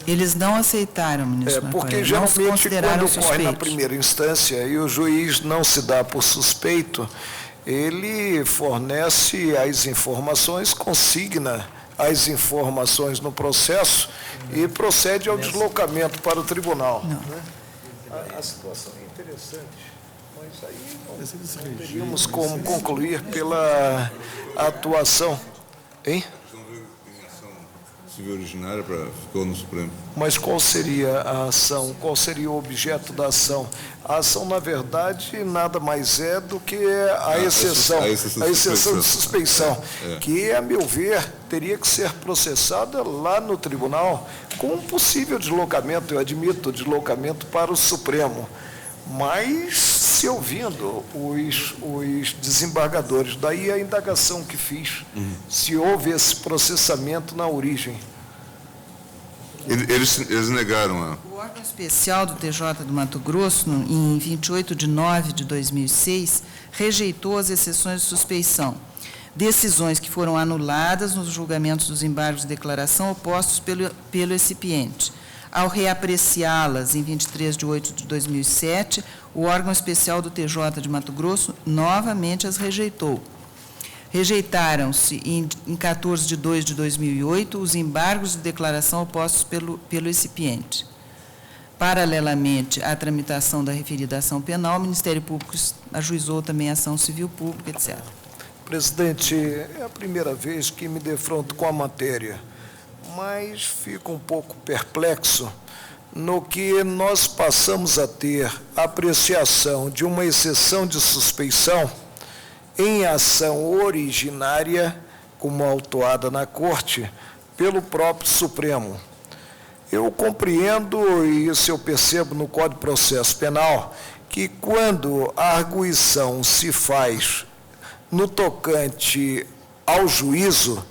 Eles não aceitaram, ministro. Porque geralmente, quando ocorre na primeira instância e o juiz não se dá por suspeito, ele fornece as informações, consigna as informações no processo e procede ao deslocamento para o tribunal. A situação é interessante, mas aí não teríamos como concluir pela atuação. Hein? Civil originária ficou no Supremo. Mas qual seria a ação? Qual seria o objeto da ação? A ação, na verdade, nada mais é do que a exceção de suspeição, que, a meu ver, teria que ser processada lá no tribunal com um possível deslocamento, eu admito, deslocamento para o Supremo. Mas, se ouvindo os desembargadores, daí a indagação que fiz, se houve esse processamento na origem. Eles negaram O órgão especial do TJ do Mato Grosso, em 28 de nove de 2006, rejeitou as exceções de suspeição, decisões que foram anuladas nos julgamentos dos embargos de declaração opostos pelo recipiente. Ao reapreciá-las em 23 de 8 de 2007, o órgão especial do TJ de Mato Grosso novamente as rejeitou. Rejeitaram-se em 14 de 2 de 2008 os embargos de declaração opostos pelo recipiente. Paralelamente à tramitação da referida ação penal, o Ministério Público ajuizou também a ação civil pública, etc. Presidente, é a primeira vez que me defronto com a matéria, mas fico um pouco perplexo no que nós passamos a ter apreciação de uma exceção de suspeição em ação originária, como autuada na Corte, pelo próprio Supremo. Eu compreendo, e isso eu percebo no Código de Processo Penal, que quando a arguição se faz no tocante ao juízo,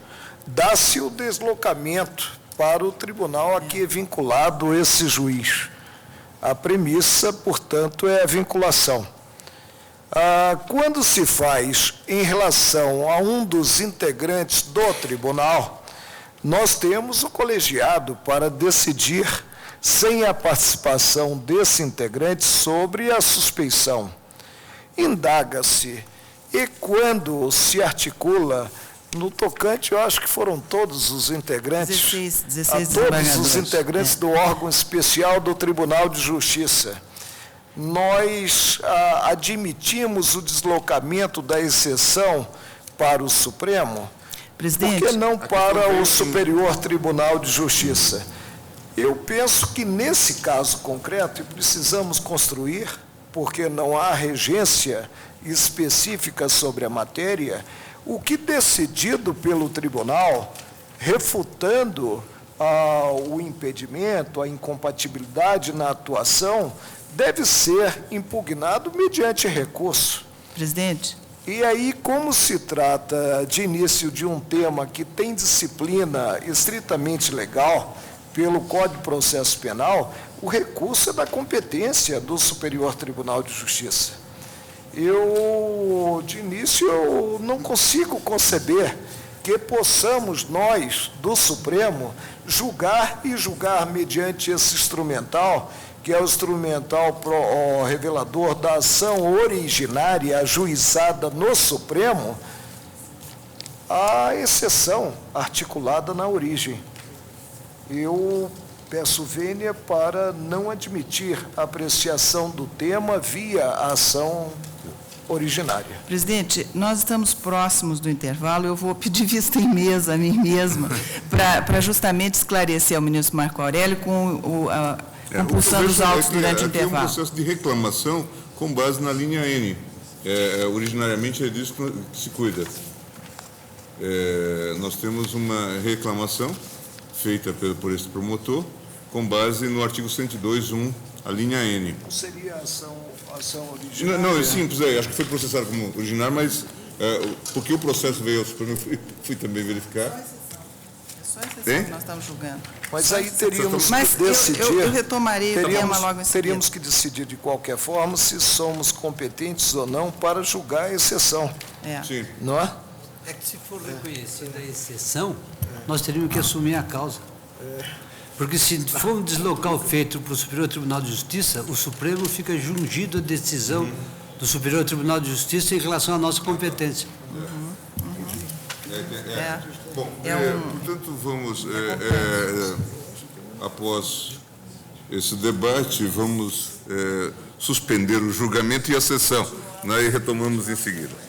dá-se o deslocamento para o tribunal a que é vinculado esse juiz. A premissa, portanto, é a vinculação. Quando se faz em relação a um dos integrantes do tribunal, nós temos o colegiado para decidir, sem a participação desse integrante, sobre a suspeição. Indaga-se, e quando se articula, no tocante, eu acho que foram todos os integrantes, 16 todos os integrantes do órgão especial do Tribunal de Justiça, nós admitimos o deslocamento da exceção para o Supremo, presidente, por que não para o Superior Tribunal de Justiça? Eu penso que, nesse caso concreto, precisamos construir, porque não há regência específica sobre a matéria, o que decidido pelo tribunal, refutando o impedimento, a incompatibilidade na atuação, deve ser impugnado mediante recurso. Presidente. E aí, como se trata de início de um tema que tem disciplina estritamente legal pelo Código de Processo Penal, o recurso é da competência do Superior Tribunal de Justiça. De início, eu não consigo conceber que possamos nós, do Supremo, julgar mediante esse instrumental, que é o instrumental revelador da ação originária ajuizada no Supremo, a exceção articulada na origem. Eu peço vênia para não admitir a apreciação do tema via a ação originária. Presidente, nós estamos próximos do intervalo, eu vou pedir vista em mesa a mim mesma, para justamente esclarecer ao ministro Marco Aurélio com compulsando os autos durante o intervalo. É um processo de reclamação com base na linha N. Originariamente é disso que se cuida. Nós temos uma reclamação feita por esse promotor com base no artigo 102.1, a linha N. Não seria a ação originária? Não, é simples, acho que foi processado como originário, mas porque o processo veio ao Supremo, eu fui também verificar. É só essa exceção que nós estamos julgando. Mas aí teríamos que decidir. Eu retomarei o tema logo em seguida. Teríamos que decidir de qualquer forma se somos competentes ou não para julgar a exceção. Sim. Não é? É que se for reconhecida a exceção, nós teríamos que assumir a causa. Porque se for um deslocal feito para o Superior Tribunal de Justiça, o Supremo fica jungido à decisão do Superior Tribunal de Justiça em relação à nossa competência. Bom, portanto, vamos, após esse debate, vamos suspender o julgamento e a sessão, né, e retomamos em seguida.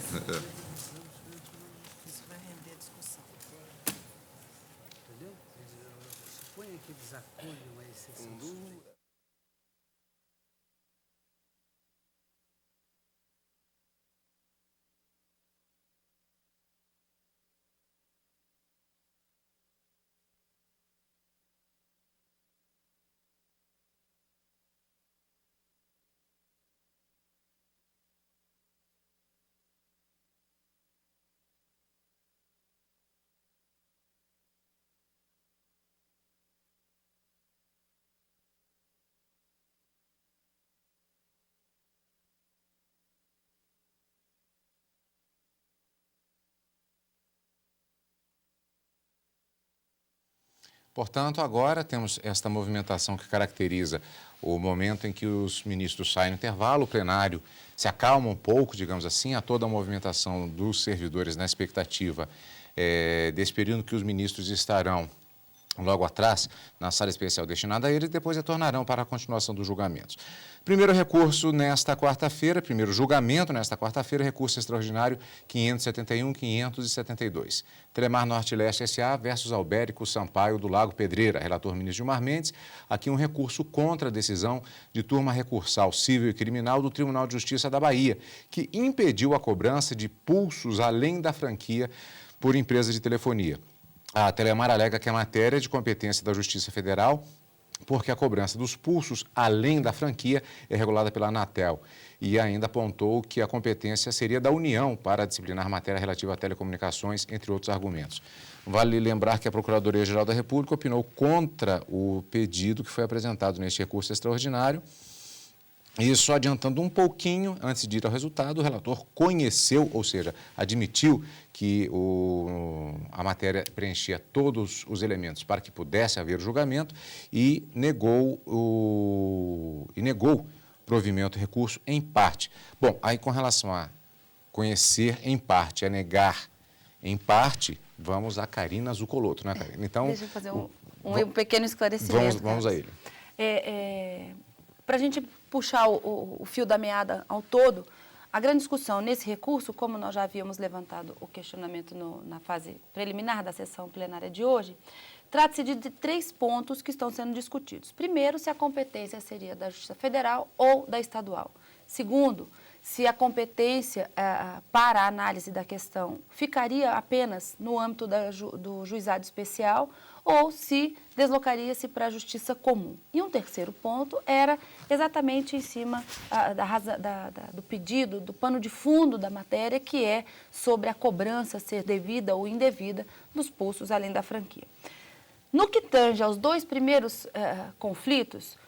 Portanto, agora temos esta movimentação que caracteriza o momento em que os ministros saem no intervalo, o plenário se acalma um pouco, digamos assim, a toda a movimentação dos servidores na expectativa desse período que os ministros estarão logo atrás, na sala especial destinada a eles, e depois retornarão para a continuação dos julgamentos. Primeiro recurso nesta quarta-feira, primeiro julgamento nesta quarta-feira, recurso extraordinário 571-572. Telemar Norte-Leste S.A. versus Albérico Sampaio do Lago Pedreira, relator ministro Gilmar Mendes. Aqui um recurso contra a decisão de turma recursal civil e criminal do Tribunal de Justiça da Bahia, que impediu a cobrança de pulsos além da franquia por empresa de telefonia. A Telemar alega que a matéria é de competência da Justiça Federal, porque a cobrança dos pulsos, além da franquia, é regulada pela Anatel. E ainda apontou que a competência seria da União para disciplinar matéria relativa a telecomunicações, entre outros argumentos. Vale lembrar que a Procuradoria-Geral da República opinou contra o pedido que foi apresentado neste recurso extraordinário E só adiantando um pouquinho, antes de ir ao resultado, o relator conheceu, ou seja, admitiu que a matéria preenchia todos os elementos para que pudesse haver julgamento e negou provimento e recurso em parte. Bom, aí com relação a conhecer em parte, a negar em parte, vamos a Karina Zucolotto, né, Karina? Então, deixa eu fazer um pequeno esclarecimento. Vamos a ele. Para a gente puxar o fio da meada ao todo, a grande discussão nesse recurso, como nós já havíamos levantado o questionamento na fase preliminar da sessão plenária de hoje, trata-se de 3 pontos que estão sendo discutidos. Primeiro, se a competência seria da Justiça Federal ou da Estadual. Segundo, se a competência para a análise da questão ficaria apenas no âmbito do juizado especial ou se deslocaria-se para a Justiça Comum. E um terceiro ponto era exatamente em cima do pedido, do pano de fundo da matéria, que é sobre a cobrança ser devida ou indevida dos pulsos além da franquia. No que tange aos 2 primeiros conflitos,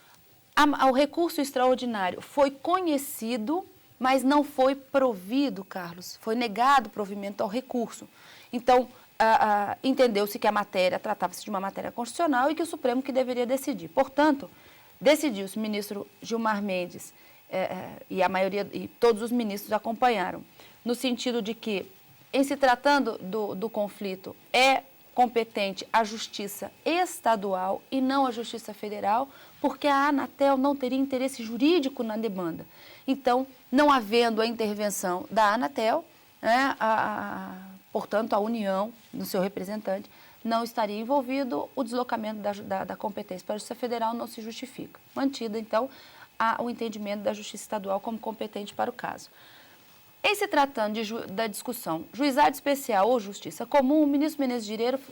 o recurso extraordinário foi conhecido, mas não foi provido, Carlos, foi negado o provimento ao recurso. Então, entendeu-se que a matéria tratava-se de uma matéria constitucional e que o Supremo que deveria decidir. Portanto, decidiu-se o ministro Gilmar Mendes e a maioria, e todos os ministros acompanharam, no sentido de que, em se tratando do conflito, é competente a Justiça Estadual e não a Justiça Federal, porque a Anatel não teria interesse jurídico na demanda. Então, não havendo a intervenção da Anatel, né, portanto, a União, no seu representante, não estaria envolvido, o deslocamento da competência para a Justiça Federal não se justifica. Mantido, então, o entendimento da Justiça Estadual como competente para o caso. Em se tratando da discussão juizado especial ou justiça comum, o ministro Menezes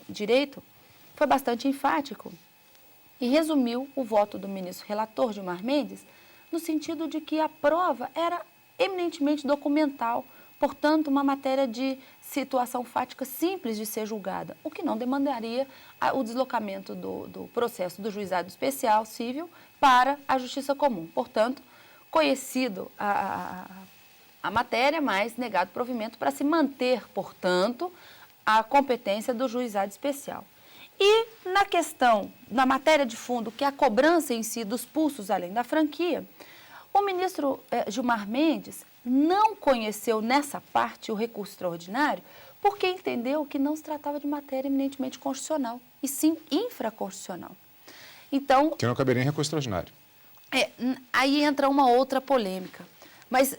Direito foi bastante enfático e resumiu o voto do ministro relator Gilmar Mendes no sentido de que a prova era eminentemente documental, portanto, uma matéria de situação fática simples de ser julgada, o que não demandaria o deslocamento do processo do juizado especial civil para a justiça comum. Portanto, conhecido a matéria, mas negado provimento para se manter, portanto, a competência do juizado especial. E na questão, na matéria de fundo, que é a cobrança em si dos pulsos além da franquia, o ministro Gilmar Mendes não conheceu nessa parte o recurso extraordinário porque entendeu que não se tratava de matéria eminentemente constitucional, e sim infraconstitucional. Então, que não caberia em recurso extraordinário. Aí entra uma outra polêmica. Mas,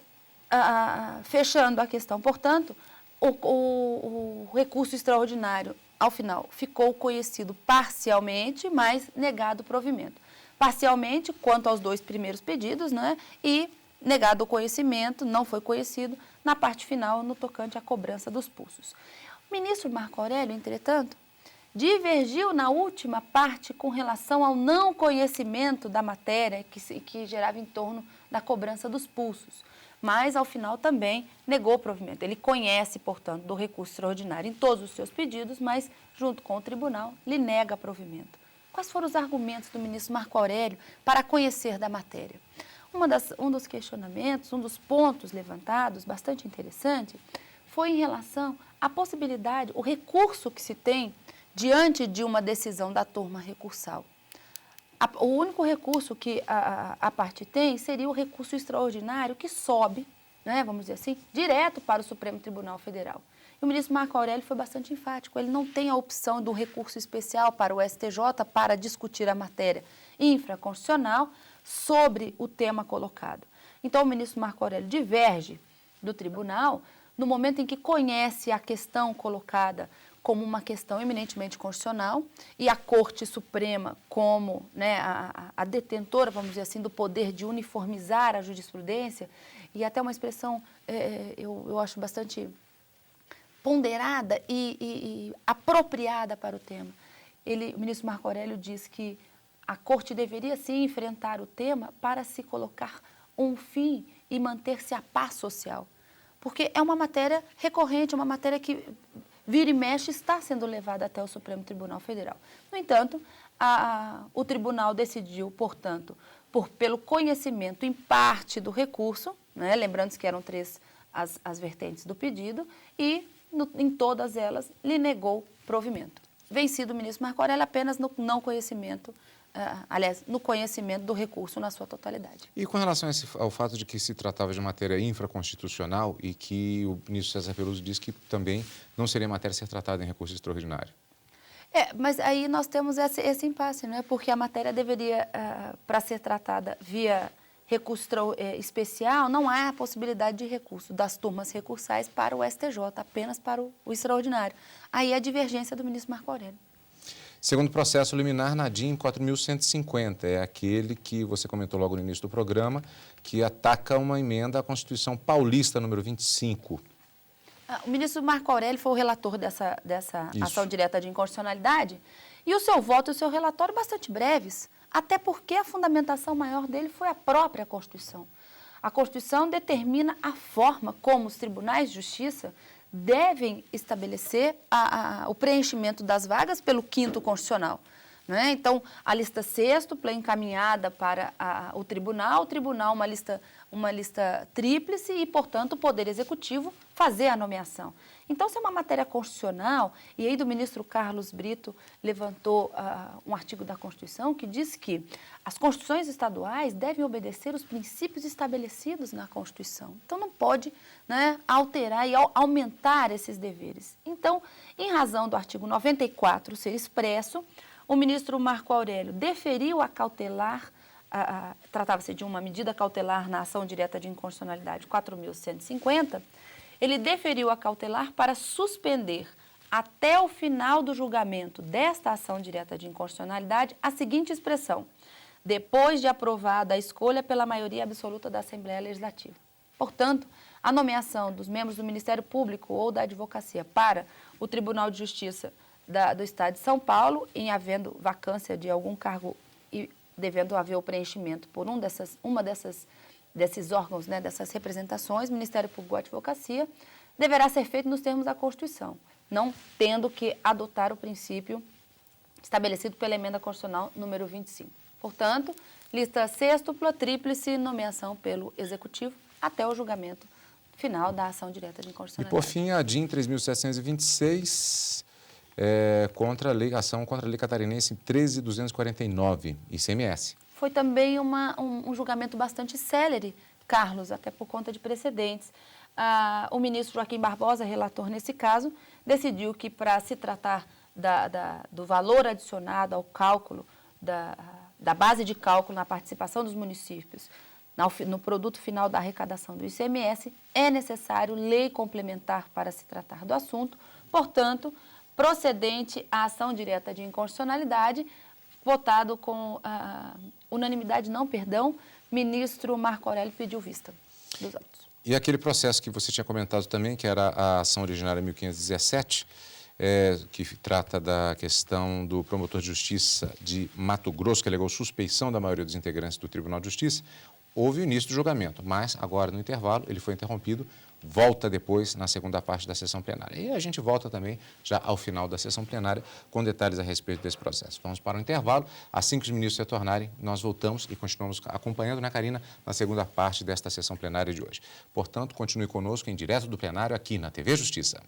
fechando a questão, portanto, o recurso extraordinário, ao final, ficou conhecido parcialmente, mas negado o provimento. Parcialmente, quanto aos 2 primeiros pedidos, né, e negado o conhecimento, não foi conhecido, na parte final, no tocante à cobrança dos pulsos. O ministro Marco Aurélio, entretanto, divergiu na última parte com relação ao não conhecimento da matéria que gerava em torno da cobrança dos pulsos, mas, ao final, também negou o provimento. Ele conhece, portanto, do recurso extraordinário em todos os seus pedidos, mas, junto com o tribunal, lhe nega provimento. Quais foram os argumentos do ministro Marco Aurélio para conhecer da matéria? Um dos questionamentos, um dos pontos levantados, bastante interessante, foi em relação à possibilidade, o recurso que se tem diante de uma decisão da turma recursal. O único recurso que a parte tem seria o recurso extraordinário que sobe, né, vamos dizer assim, direto para o Supremo Tribunal Federal. E o ministro Marco Aurélio foi bastante enfático, ele não tem a opção do recurso especial para o STJ para discutir a matéria infraconstitucional sobre o tema colocado. Então, o ministro Marco Aurélio diverge do tribunal no momento em que conhece a questão colocada como uma questão eminentemente constitucional e a Corte Suprema como, né, a detentora, vamos dizer assim, do poder de uniformizar a jurisprudência, e até uma expressão, eu acho bastante ponderada e apropriada para o tema. O ministro Marco Aurélio diz que a Corte deveria, sim, enfrentar o tema para se colocar um fim e manter-se a paz social. Porque é uma matéria recorrente, uma matéria que vira e mexe, está sendo levada até o Supremo Tribunal Federal. No entanto, o tribunal decidiu, portanto, pelo conhecimento em parte do recurso, né, lembrando que eram 3 as vertentes do pedido, e em todas elas lhe negou provimento. Vencido o ministro Marco Aurélio apenas no não conhecimento, no conhecimento do recurso na sua totalidade. E com relação ao fato de que se tratava de matéria infraconstitucional e que o ministro César Peluso disse que também não seria matéria a ser tratada em recurso extraordinário? Mas aí nós temos esse impasse, não é? Porque a matéria deveria, para ser tratada via recurso especial, não há a possibilidade de recurso das turmas recursais para o STJ, apenas para o extraordinário. Aí a divergência do ministro Marco Aurélio. Segundo processo liminar, Nadim 4.150, é aquele que você comentou logo no início do programa, que ataca uma emenda à Constituição Paulista, número 25. O ministro Marco Aurélio foi o relator dessa ação direta de inconstitucionalidade, e o seu voto e o seu relatório bastante breves, até porque a fundamentação maior dele foi a própria Constituição. A Constituição determina a forma como os tribunais de justiça devem estabelecer o preenchimento das vagas pelo 5º constitucional. Né? Então, a lista sextupla encaminhada para o tribunal uma lista tríplice e, portanto, o Poder Executivo fazer a nomeação. Então, se é uma matéria constitucional, e aí do ministro Carlos Brito levantou um artigo da Constituição que diz que as constituições estaduais devem obedecer os princípios estabelecidos na Constituição. Então, não pode, né, alterar e aumentar esses deveres. Então, em razão do artigo 94 ser expresso, o ministro Marco Aurélio deferiu a cautelar, tratava-se de uma medida cautelar na ação direta de inconstitucionalidade 4.150, ele deferiu a cautelar para suspender até o final do julgamento desta ação direta de inconstitucionalidade a seguinte expressão: depois de aprovada a escolha pela maioria absoluta da Assembleia Legislativa. Portanto, a nomeação dos membros do Ministério Público ou da Advocacia para o Tribunal de Justiça do Estado de São Paulo, em havendo vacância de algum cargo e devendo haver o preenchimento por desses órgãos, né, dessas representações, Ministério Público ou Advocacia, deverá ser feito nos termos da Constituição, não tendo que adotar o princípio estabelecido pela emenda constitucional número 25. Portanto, lista sextupla, tríplice, nomeação pelo Executivo até o julgamento final da ação direta de inconstitucionalidade. E, por fim, a DIN 3.726... ação contra a lei catarinense 13.249, ICMS. Foi também um julgamento bastante célere, Carlos, até por conta de precedentes. O ministro Joaquim Barbosa, relator nesse caso, decidiu que, para se tratar do valor adicionado ao cálculo, da base de cálculo na participação dos municípios no produto final da arrecadação do ICMS, é necessário lei complementar para se tratar do assunto. Portanto, procedente à ação direta de inconstitucionalidade, votado com unanimidade, ministro Marco Aurélio pediu vista dos autos. E aquele processo que você tinha comentado também, que era a ação originária 1517, que trata da questão do promotor de justiça de Mato Grosso, que alegou suspeição da maioria dos integrantes do Tribunal de Justiça, houve o início do julgamento, mas agora no intervalo ele foi interrompido, volta depois na segunda parte da sessão plenária. E a gente volta também já ao final da sessão plenária com detalhes a respeito desse processo. Vamos para o intervalo. Assim que os ministros retornarem, nós voltamos e continuamos acompanhando, né, Karina, na segunda parte desta sessão plenária de hoje. Portanto, continue conosco em direto do plenário aqui na TV Justiça.